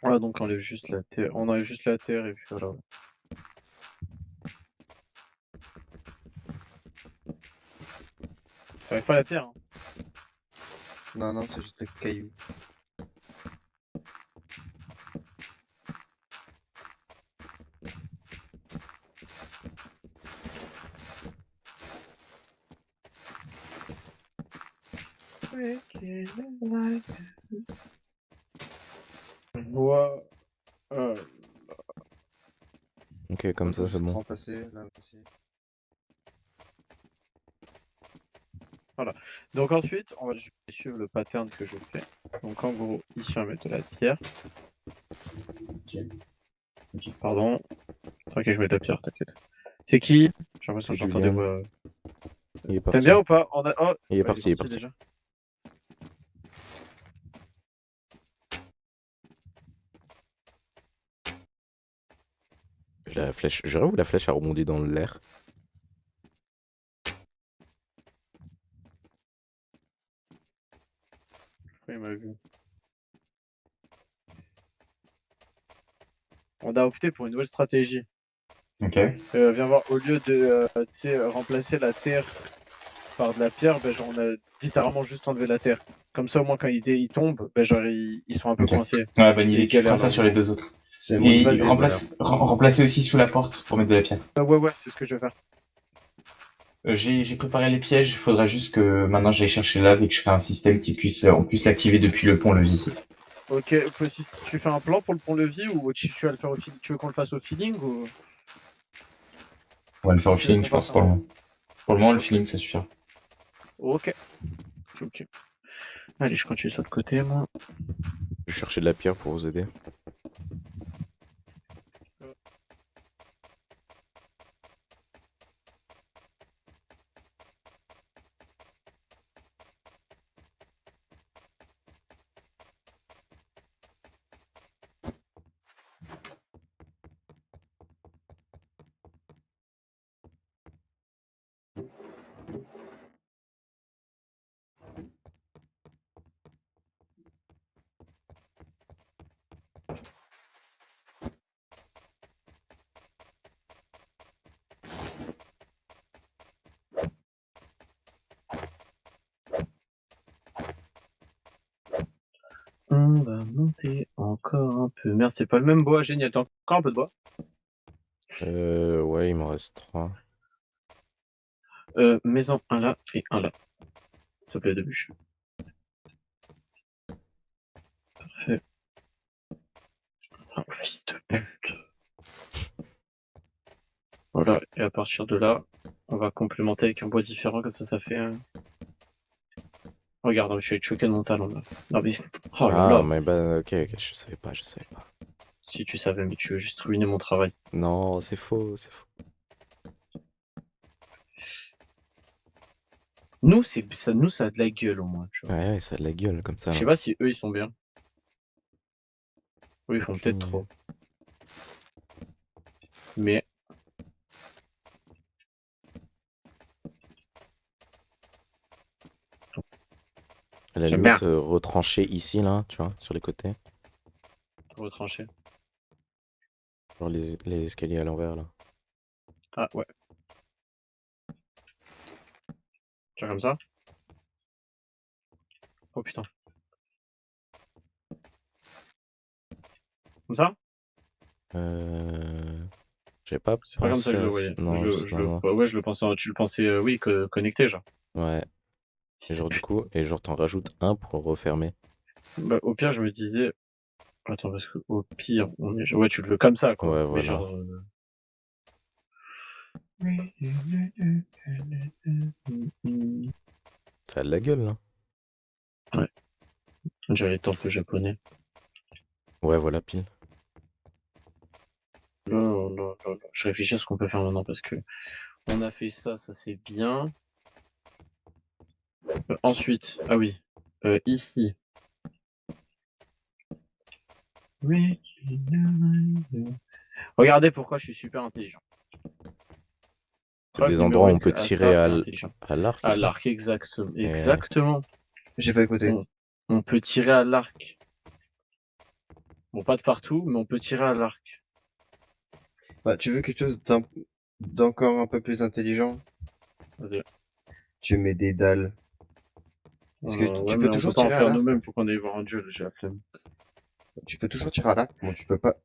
Voilà, donc on enlève juste la terre. On enlève juste la terre et puis voilà. T'arrives pas à la terre, hein? Non, non, c'est juste le caillou. Voilà. Ok, comme ça c'est bon. Remplacer là aussi. Voilà. Donc ensuite, je vais suivre le pattern que je fais. Donc en gros, ici on va mettre de la pierre. Ok. Pardon. T'inquiète, je mets de la pierre, t'inquiète. C'est qui? J'ai l'impression que j'entends des voix. Il est parti. T'aimes bien ou pas? Oh, il est bah, parti, il est parti. déjà. La flèche, j'aurais où la flèche a rebondi dans l'air. Il m'a vu. On a opté pour une nouvelle stratégie. Ok. Viens voir, au lieu de remplacer la terre par de la pierre, ben, genre, on a littéralement juste enlevé la terre. Comme ça, au moins, quand ils tombent, ben, genre, ils sont un peu coincés. Ouais, bonne idée, tu feras galèrent, ça là. sur les deux autres. C'est Et Vas-y, remplacer aussi sous la porte pour mettre de la pierre. Ouais, c'est ce que je vais faire. J'ai préparé les pièges, il faudra juste que maintenant j'aille chercher là et que je crée un système qui on puisse l'activer depuis le pont-levis. Ok, si tu fais un plan pour le pont-levis ou tu vas le faire au feeling? Tu veux qu'on le fasse au feeling ou... On va le faire au Tu feeling, veux je qu'on pense, fasse pour le un- moment. Pour le moment, le feeling, ça suffira. Ok. Allez, je continue sur le côté, moi. Je vais chercher de la pierre pour vous aider. On va monter encore un peu. Merde, c'est pas le même bois. Génial. T'as encore un peu de bois? Ouais, il m'en reste 3. Maison, un là et un là. S'il te plaît, de bûches. Parfait. Ah, fils de pute. Voilà, et à partir de là, on va complémenter avec un bois différent, comme ça fait un... Regarde, je suis choqué de mon talent là. Non mais... Oh là Ah, là. mais bah, ok, je savais pas. Si tu savais, mais tu veux juste ruiner mon travail. Non, c'est faux. Nous, ça a de la gueule au moins, tu vois. Ouais, ça a de la gueule comme ça. Je sais pas si eux, ils sont bien. Oui, ils font peut-être idée. trop. Mais... À la J'aime limite, bien. retrancher ici, là, tu vois, sur les côtés. Retrancher. Genre les escaliers à l'envers, là. Ah, ouais. Tu vois comme ça? Oh putain. Comme ça? J'ai pas C'est pas comme ça pensé que je le à voyais. Non, non. Ouais, je le pensais, tu le pensais, oui, connecté, genre. Ouais. Et genre, du coup, t'en rajoutes un pour refermer. Bah, au pire, je me disais... Attends, parce que au pire, ouais, tu le veux comme ça, quoi. Ouais, Mais voilà. genre... Ça a de la gueule, là. Ouais. J'allais tenter japonais. Ouais, voilà, pile. Là. Je réfléchis à ce qu'on peut faire maintenant, parce que... On a fait ça, ça c'est bien. Ensuite, ah oui, ici. Oui. Regardez pourquoi je suis super intelligent. C'est des endroits où on peut tirer à l'arc. À l'arc, exactement. J'ai pas écouté. On peut tirer à l'arc. Bon, pas de partout, mais on peut tirer à l'arc. Bah, tu veux quelque chose d'encore un peu plus intelligent? Vas-y. Tu mets des dalles. Parce que tu peux toujours tirer à l'arc. nous-mêmes, faut qu'on aille voir un duel, j'ai la flemme. Tu peux toujours tirer à l'arc. Bon, tu peux pas.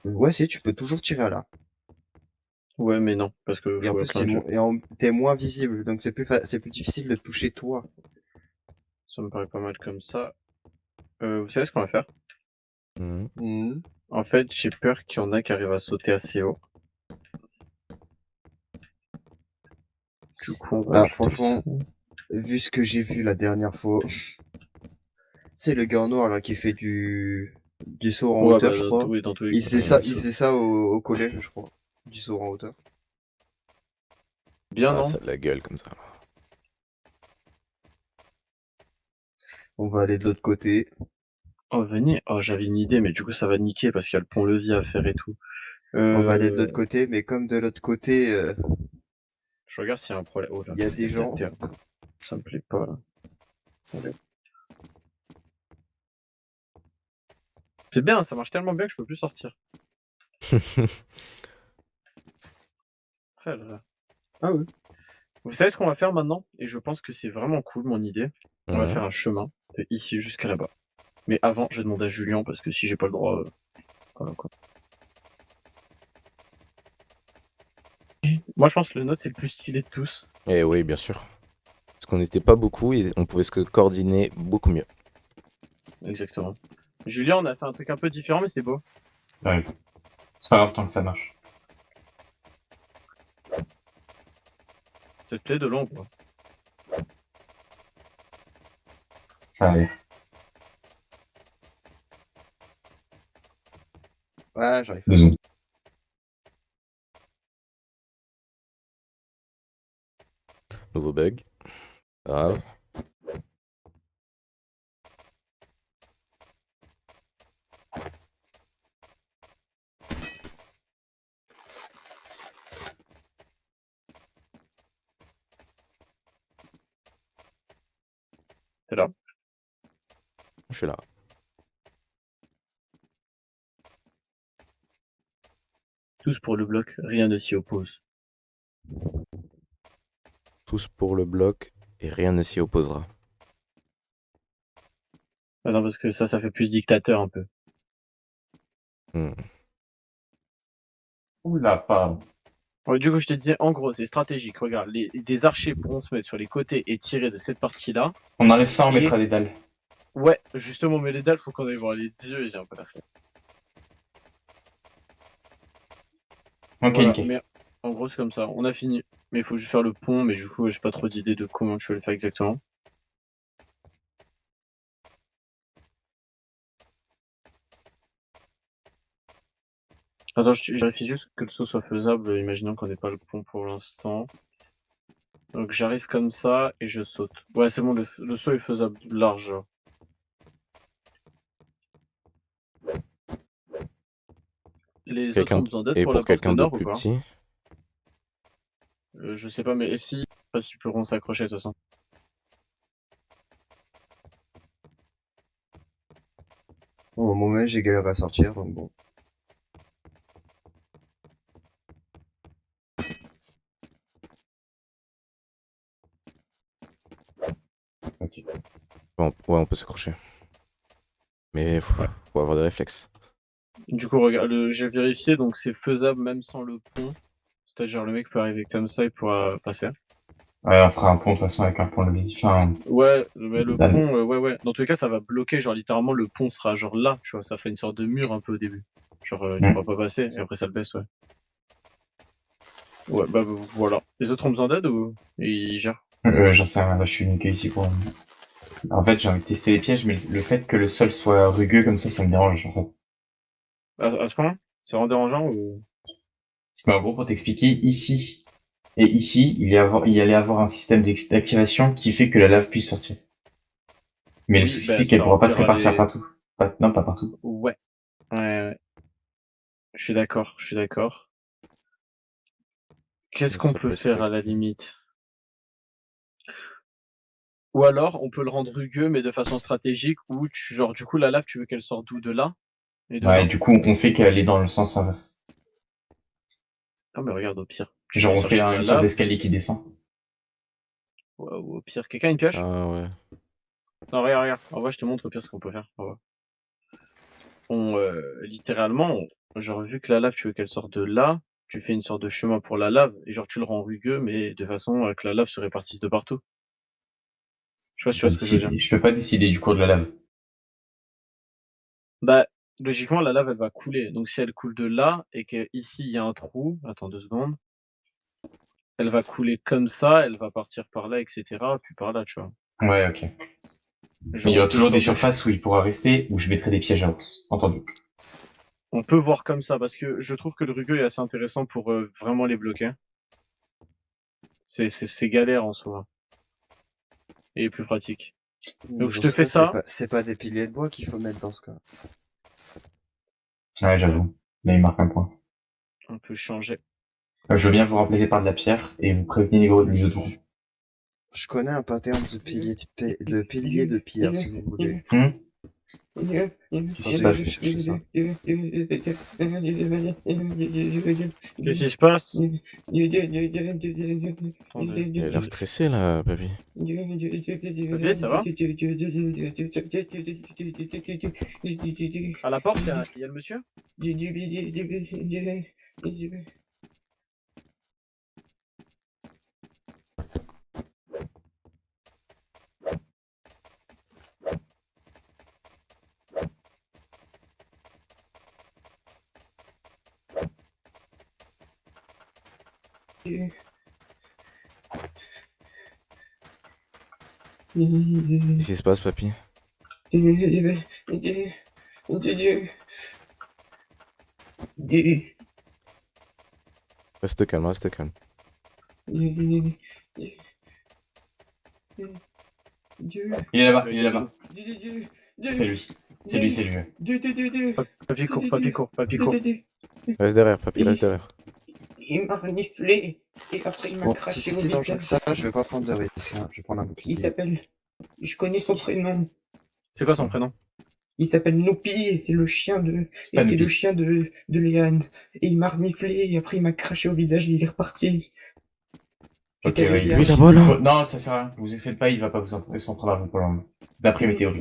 Ouais, si, tu peux toujours tirer à l'arc. Ouais, mais non, parce que. Et en plus, t'es moins visible, donc c'est plus difficile de toucher toi. Ça me paraît pas mal comme ça. Vous savez ce qu'on va faire? En fait, j'ai peur qu'il y en a qui arrivent à sauter assez haut. Du coup, on va franchement, vu ce que j'ai vu la dernière fois, c'est le gars en noir là qui fait du saut en hauteur, je crois. Il faisait ça au collège, je crois. Du saut en hauteur. Bien, non? Ça a de la gueule comme ça. On va aller de l'autre côté. Oh, venez. Oh, j'avais une idée, mais du coup, ça va niquer parce qu'il y a le pont-levis à faire et tout. On va aller de l'autre côté, mais comme de l'autre côté... Je regarde s'il y a un problème. Oh, il y a des gens... Ça me plaît pas, là. C'est bien, ça marche tellement bien que je peux plus sortir. Ah oui. Vous savez ce qu'on va faire maintenant? Et je pense que c'est vraiment cool, mon idée. On va faire un chemin de ici jusqu'à là-bas. Mais avant, je vais demander à Julien, parce que si j'ai pas le droit... Voilà, quoi. Moi, je pense que le nôtre, c'est le plus stylé de tous. Eh oui, bien sûr. Parce qu'on n'était pas beaucoup et on pouvait se coordonner beaucoup mieux. Exactement. Julien, on a fait un truc un peu différent, mais c'est beau. Ouais. C'est pas grave tant que ça marche. Ça te plaît de long, quoi. Allez. Ouais, j'arrive. Bisous. Nouveau bug. Grave. T'es là? Je suis là. Tous pour le bloc, rien ne s'y oppose. Tous pour le bloc et rien ne s'y opposera. Ah non, parce que ça fait plus dictateur un peu. Oula, pardon. Ouais, du coup, je te disais, en gros, c'est stratégique. Regarde, des archers pourront se mettre sur les côtés et tirer de cette partie-là. On enlève ça, on Et- mettra des dalles. Ouais, justement, mais les dalles, faut qu'on aille voir les dieux et j'ai un peu la flemme. Ok, Voilà, nickel. mais en gros, c'est comme ça. On a fini. Mais il faut juste faire le pont, mais du coup, j'ai pas trop d'idée de comment tu veux le faire exactement. Attends, je vérifie juste que le saut soit faisable, imaginons qu'on n'ait pas le pont pour l'instant. Donc j'arrive comme ça et je saute. Ouais, c'est bon, le saut est faisable large. Les autres Quelqu'un ont besoin d'aide et pour pour la porte quelqu'un nord de ou plus pas? petit. Je sais pas, mais si, pas s'ils pourront s'accrocher de toute façon. Bon, au moment j'ai galéré à sortir, donc bon. Ok. Bon, ouais, on peut s'accrocher. Mais faut avoir des réflexes. Du coup, regarde, j'ai vérifié, donc c'est faisable même sans le pont. C'est-à-dire le mec peut arriver comme ça, il pourra passer. Ouais, on fera un pont de toute façon avec un pont levé. Enfin, Ouais, mais le dalle. pont, ouais. Dans tous les cas, ça va bloquer, genre littéralement le pont sera genre là, tu vois, ça fait une sorte de mur un peu au début. Genre tu pourras pas passer, et après ça le baisse, ouais. Ouais, bah voilà. Les autres ont besoin d'aide ou ils gèrent? J'en sais rien, là je suis nickel ici pour. En fait, j'ai envie de tester les pièges, mais le fait que le sol soit rugueux comme ça me dérange en fait. À ce point? C'est vraiment dérangeant ou? Bah, en gros, pour t'expliquer, ici et ici, il y allait avoir un système d'activation qui fait que la lave puisse sortir. Mais le Oui, souci, bah, c'est qu'elle ça pourra pas se remplira répartir les- partout. Non, pas partout. Ouais. Ouais. Je suis d'accord. Qu'est-ce qu'on Ça peut peut se faire à la limite? Ou alors, on peut le rendre rugueux, mais de façon stratégique, où genre, du coup, la lave, tu veux qu'elle sorte d'où? De là? Et de Ouais, là? du coup, on fait qu'elle est dans le sens inverse. Ah, mais regarde, au pire. Tu Genre, vas on fait chercher la une sorte lave. d'escalier qui descend. Ouais, ou au pire, quelqu'un a une pioche? Ah ouais. Non, regarde. En vrai, je te montre au pire ce qu'on peut faire. On va. Littéralement, genre, vu que la lave, tu veux qu'elle sorte de là, tu fais une sorte de chemin pour la lave, et genre, tu le rends rugueux, mais de façon à que la lave se répartisse de partout. Je sais pas si tu vois ce que je veux dire. Je peux pas décider du cours de la lave. Bah, logiquement, la lave, elle va couler. Donc, si elle coule de là, et qu'ici, il y a un trou, attends 2 secondes, elle va couler comme ça, elle va partir par là, etc., puis par là, tu vois. Ouais, ok. Mais il y aura toujours des surfaces où il pourra rester, où je mettrai des pièges à ours. Entendu. On peut voir comme ça, parce que je trouve que le rugueux est assez intéressant pour vraiment les bloquer. C'est galère en soi. Et plus pratique. Donc je te fais ça. C'est pas des piliers de bois qu'il faut mettre dans ce cas. Ouais, j'avoue. Là, il marque un point. On peut changer. Je veux bien vous remplacer par de la pierre et vous prévenir les gros du jeu de rôle. Je connais un pattern de pilier de pierre, si vous voulez. Qu'est-ce qui se passe? Je vais chercher ça. Qu'est-ce qui se passe? Il a l'air stressé là, papy. Ok, ça va? À la porte, il y a le monsieur? Qu'est-ce qui se passe, papy? Reste calme, reste calme. Il est là-bas, il est là-bas. C'est lui. Papy court. Reste derrière, papy, reste derrière. Il m'a reniflé et après il m'a Bon, craché si au c'est dangereux visage. que ça, je vais pas prendre de risque. Hein. Je vais prendre un bouclier. Il s'appelle... Je connais son prénom. C'est quoi son prénom? Il s'appelle Noupi et c'est le chien de... Et c'est le chien de Léane. Et il m'a reniflé et après il m'a craché au visage et il est reparti. Ok, lui là-bas là. Non, ça sert à rien. Vous en faites pas, il va pas s'en prendre à vous pour le moment. D'après mes théories.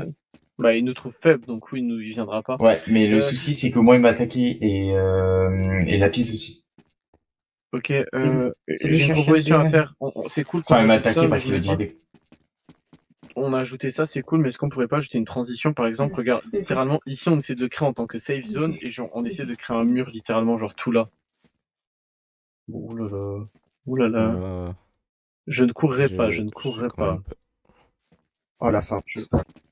Bah, il nous trouve faibles, donc oui, il viendra pas. Ouais, mais le souci, c'est que moi, il m'a attaqué et la pièce aussi. Ok, C'est le j'ai une chercheur proposition à de- faire. C'est cool qu'on Enfin, il m'a ajoute ça, attaqué mais parce je qu'il me veut dis, demander. on a ajouté ça, c'est cool, mais est-ce qu'on pourrait pas ajouter une transition, par exemple, regarde, littéralement, ici, on essaie de le créer en tant que safe zone, et genre, on essaie de créer un mur, littéralement, genre tout là. Ouh là là. Ouh là là. Je ne courrai pas, je ne courrai pas. Oh la fin.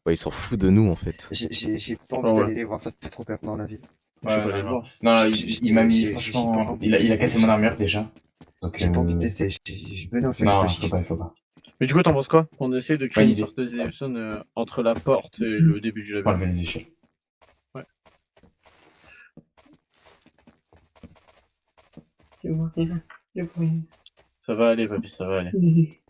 Ouais, ils s'en foutent de nous en fait. J'ai pas envie d'aller les voir, ça me fait trop peur dans la ville. Ouais, vais pas aller le voir. Non, il m'a mis, franchement, il a cassé mon armure déjà. J'ai pas envie de tester, je venais en fait. Non, faut pas. Mais du coup, t'en penses quoi? On essaie de créer Bonne une idée. sorte de safe zone entre la porte et le début du level. Enlever les échelles. Ouais. Je vois rien, je vois rien. Ça va aller, papy, ça va aller.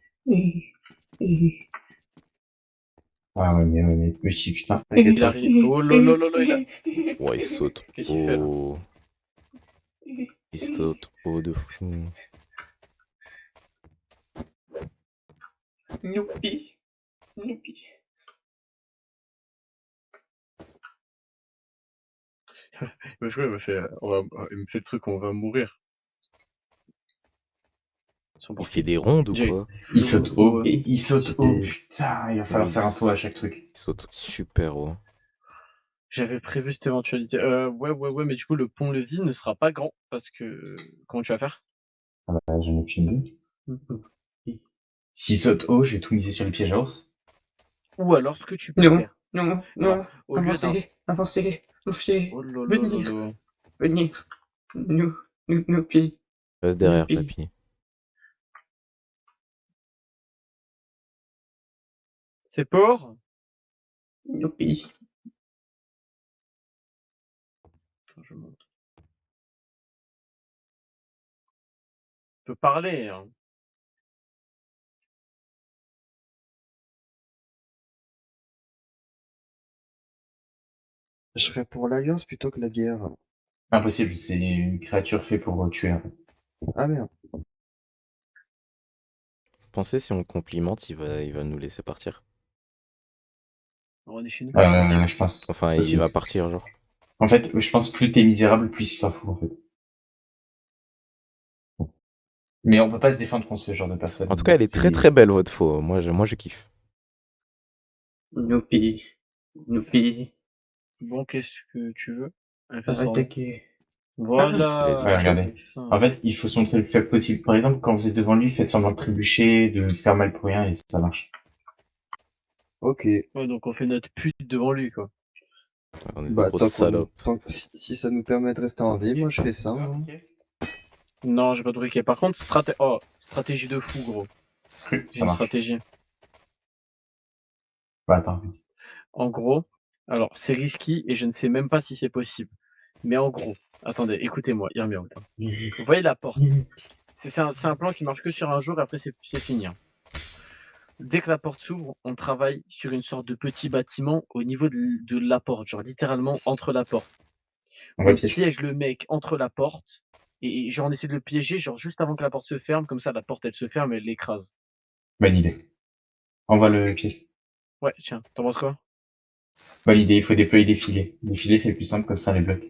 Ah ouais, mais petit putain. Il arrive. Oh lolo, il a... Ouais, il saute Qu'est-ce qu'il fait là? haut. Il saute haut de fou. Youpi. Youpi. Il me fait le truc, on va mourir. Il fait des rondes ou quoi? Il saute haut. Il saute haut. Putain, il va falloir faire un tour à chaque truc. Il saute super haut. J'avais prévu cette éventualité. Ouais, mais du coup, le pont-levis ne sera pas grand, parce que... Comment tu vas faire? Ah bah, j'en ai aucune idée. S'il saute haut, je vais tout miser sur les pièges à ours. Ou alors, ce que tu peux Non, faire... non, Au lieu d'un... avancez, Oh lolo. venir, nous pieds. Reste derrière, Youpi. papy. C'est pour? Youpi. Attends, je monte. Tu peux parler, hein. Je serais pour l'alliance plutôt que la guerre. Impossible, c'est une créature faite pour tuer. En fait. Ah merde. Pensez si on complimente, il va nous laisser partir. On est chez nous. Je pense. Enfin, Possible. il va partir, genre. En fait, je pense plus t'es misérable, plus il s'en fout, en fait. Mais on peut pas se défendre contre ce genre de personne. En tout cas, elle est très très belle, votre faux. Moi, je kiffe. Youpi. Bon, qu'est-ce que tu veux? Attaquer. Voilà. Ouais, regardez. En fait, il faut se montrer le faible possible. Par exemple, quand vous êtes devant lui, faites semblant de trébucher, de faire mal pour rien, et ça marche. Ok. Ouais, donc on fait notre pute devant lui, quoi. On est Bah, des grosses salopes. si ça nous permet de rester en vie, moi je fais ça. Hein. Non, j'ai pas de briquet. Par contre, stratégie de fou, gros. J'ai Ça une marche. stratégie. Bah, attends. En gros, alors c'est risqué et je ne sais même pas si c'est possible. Mais en gros, attendez, écoutez-moi, hear me out. Vous voyez la porte? C'est un plan qui marche que sur un jour et après c'est fini. Hein. Dès que la porte s'ouvre, on travaille sur une sorte de petit bâtiment au niveau de la porte, genre littéralement entre la porte. On piège le mec entre la porte et genre on essaie de le piéger genre juste avant que la porte se ferme, comme ça la porte elle se ferme et elle l'écrase. Bonne idée. Envoie le pied. Ouais, tiens, t'en penses quoi? Bonne idée, il faut déployer des filets. Les filets, c'est le plus simple, comme ça, les blocs.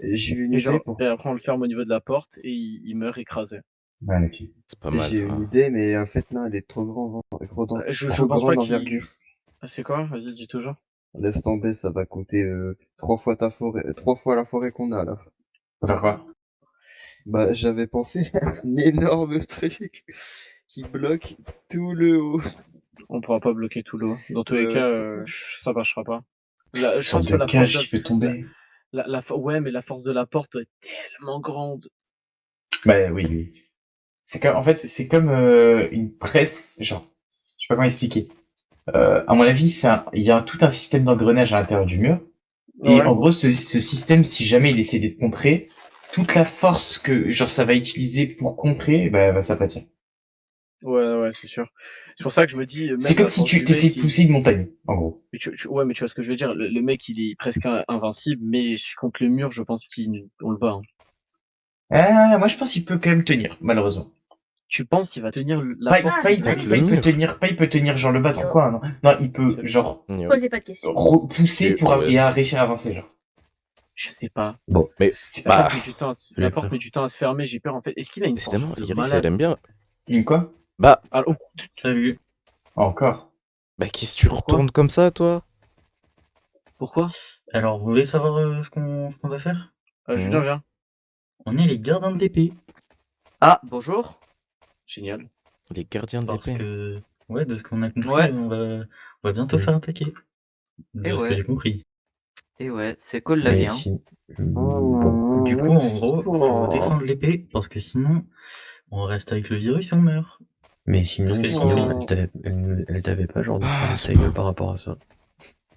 J'ai une Et, idée genre, pour... et après on le ferme au niveau de la porte et il meurt écrasé. Ouais, ok. C'est pas mal, J'ai ça. une idée, mais en fait, non, elle est trop grande, Je trop pense grande pas qu'il- envergure. C'est quoi? Vas-y, dis toujours. Laisse tomber, ça va coûter 3 fois ta forêt, 3 fois la forêt qu'on a là. Faut faire quoi? Bah, j'avais pensé à un énorme truc qui bloque tout le haut. On pourra pas bloquer tout l'eau. Dans tous les Ouais, cas, c'est pour ça marchera pas. Je Sorte pense de que la cage force qui peut tomber. Ouais, mais la force de la porte est tellement grande. Bah oui. C'est comme, en fait, c'est comme une presse, genre, je sais pas comment expliquer. À mon avis, il y a tout un système d'engrenage à l'intérieur du mur. Et Ouais. en gros, ce système, si jamais il essaie d'être contré, toute la force que, genre, ça va utiliser pour contrer, bah, va s'aplatir. Ouais, c'est sûr. C'est pour ça que je me dis. Même C'est comme la si force tu du t'essayais mec, de pousser une montagne, en gros. Ouais, mais tu vois ce que je veux dire. Le mec, il est presque invincible, mais contre le mur, je pense qu'on le bat. Hein. Moi, je pense qu'il peut quand même tenir, malheureusement. Tu penses qu'il va tenir la Pas, porte? pas, il peut tenir genre le battre ou quoi, non. Non, il peut genre Posez pas de questions. repousser pour Ouais. et à réussir à avancer genre. Je sais pas. Bon. Mais La bah, porte met du temps la porte met du temps à se fermer, j'ai peur en fait. Est-ce qu'il a une décidément, force de Iris, malade? elle aime bien. Une quoi? Bah, Ah, oh, Salut. Encore. bah, qu'est-ce que tu retournes comme ça, toi? pourquoi? Alors, vous voulez savoir ce qu'on va faire? Julien, viens. On est les gardiens de l'épée. Ah, bonjour. Génial. Les gardiens de Parce l'épée. que, ouais, de ce qu'on a compris, Ouais. on va bientôt se faire attaquer. De Et ce que ouais. j'ai compris. Et ouais, c'est cool la Mais vie, hein. si... Bon. Du coup, en gros, faut défendre l'épée, parce que sinon, on reste avec le virus et on meurt. Mais sinon, Parce que sinon elle t'avait pas genre de faire c'est ta gueule par rapport à ça.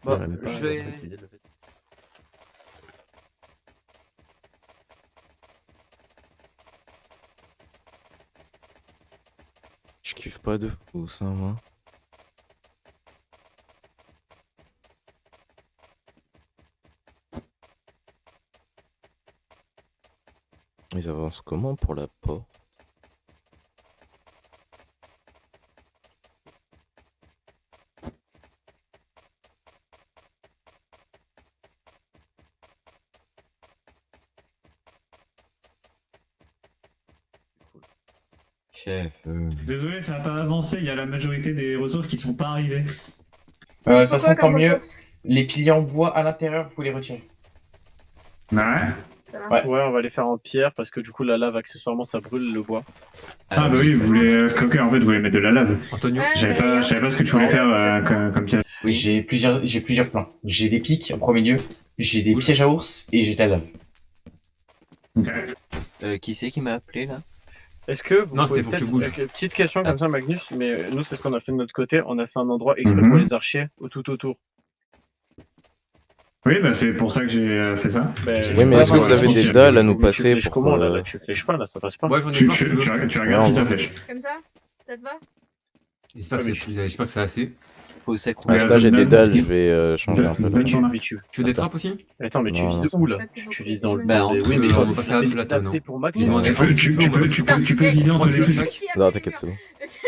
Bon, Elle avait pas je vais... genre précisé le fait. Je kiffe pas de fou, ça, moi. Ils avancent comment pour la porte? Chef, Désolé, ça n'a pas avancé, il y a la majorité des ressources qui sont pas arrivées. De toute façon, tant mieux. Les piliers en bois à l'intérieur, vous les retirez. Ouais. Ouais. Ouais, on va les faire en pierre parce que du coup la lave accessoirement ça brûle le bois. Ah bah oui, vous voulez... Ok, en fait, vous voulez mettre de la lave. Antonio, Je savais pas ce que tu voulais faire comme piège. Oui, j'ai plusieurs plans. J'ai des pics en premier lieu, j'ai des pièges à ours et j'ai de la lave. Ok. qui c'est qui m'a appelé, là? Est-ce que vous Non, pouvez c'était pour que tu peut-être... bouges. Petite question comme ça Magnus, mais nous c'est ce qu'on a fait de notre côté, on a fait un endroit exprès Mhm. pour les archers tout autour. Oui, bah c'est pour ça que j'ai fait ça. Oui, mais est-ce que vous avez des dalles à nous passer Tu pour... comment là tu flèches pas là, ça passe pas. Ouais, j'en ai Tu plein, si tu veux. regardes si ça flèche. Comme ça? Ça te va? J'espère que c'est assez. Faut s'accrocher. Ah, là, j'ai des dalles, je vais changer un peu. Tu veux des trappes aussi? Attends, mais tu Non, vises non, où là? Tu vises dans le... Bah, oui, mais on va passer à la plateau, non? pour Max. J'ai demandé- Tu peux viser entre les trucs. Non, t'inquiète, c'est bon.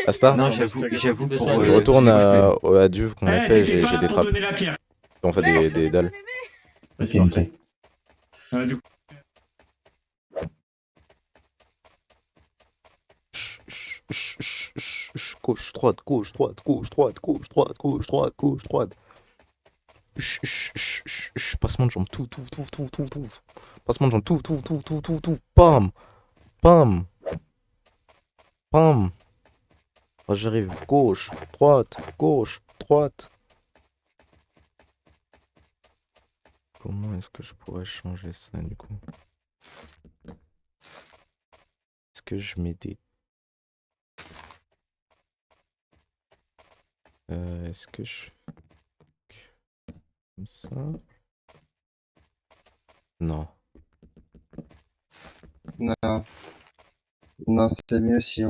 Asta? Non, j'avoue pour... Je retourne à Duve qu'on a Eh, fait, t'étais pas j'ai là des pour trappes. donner la pierre. On fait des dalles. Vas-y, ok. Du coup... Gauche, droite, gauche, droite, gauche, droite, gauche, droite, gauche, droite, gauche, droite. Passement de jambes, tout. Passement de jambes, tout. Bam. Bam. Bam. Oh, j'arrive, gauche, droite. Comment est-ce que je pourrais changer ça du coup? Est-ce que je mets des... est-ce que je... Comme ça? Non. Non, c'est mieux si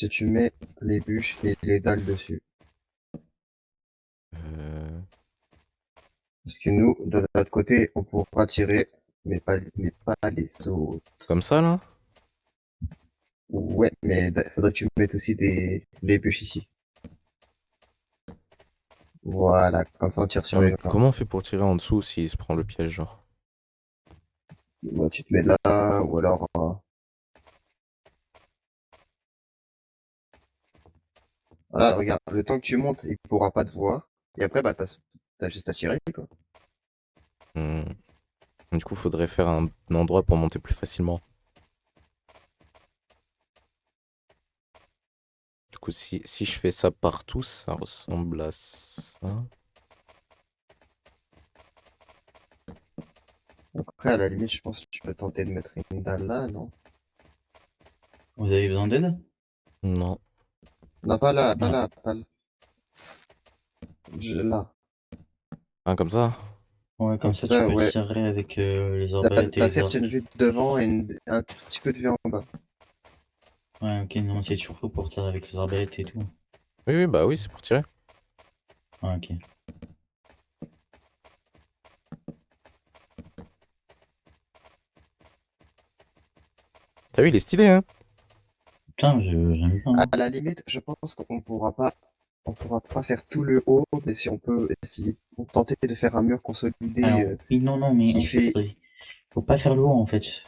tu mets les bûches et les dalles dessus. Parce que nous, de notre côté, on pourra tirer, mais pas les autres. Comme ça là? Ouais, mais faudrait que tu mettes aussi les bûches ici. Voilà, comme ça on tire sur Mais les gens. comment on fait pour tirer en dessous s'il se prend le piège genre? Bah, tu te mets là, ou alors... Voilà, regarde, le temps que tu montes, il pourra pas te voir. Et après, bah, t'as juste à tirer, quoi. Du coup, faudrait faire un endroit pour monter plus facilement. Du coup, si je fais ça partout, ça ressemble à ça. Après, à la limite, je pense que tu peux tenter de mettre une dalle là, non? Vous avez besoin d'aide? Non. Non, pas là, pas là. Là. Ah, comme ça? Ouais, comme ça, Ça, tu peux ouais. tirer avec les arbalètes et T'as les certes une vue de devant et un tout petit peu de vue en bas. Ouais, ok, non, c'est surtout pour tirer avec les arbalètes et tout. Oui, bah oui, c'est pour tirer. Ouais, ok. T'as vu, il est stylé, hein? Putain, j'aime bien. À la limite, je pense qu'on pourra pas faire tout le haut, mais si on tentait de faire un mur consolidé Alors, oui, non, mais qui en fait... fait, faut pas faire le haut en fait.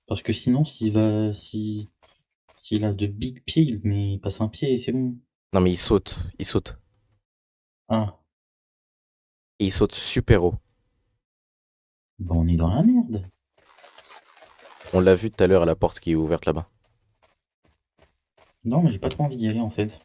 Parce que sinon, s'il a de big pieds, mais il passe un pied et c'est bon. Non, mais il saute. Il saute. Ah, Et il saute super haut. bah on est dans la merde. On l'a vu tout à l'heure à la porte qui est ouverte là-bas. Non, mais j'ai pas trop envie d'y aller en fait.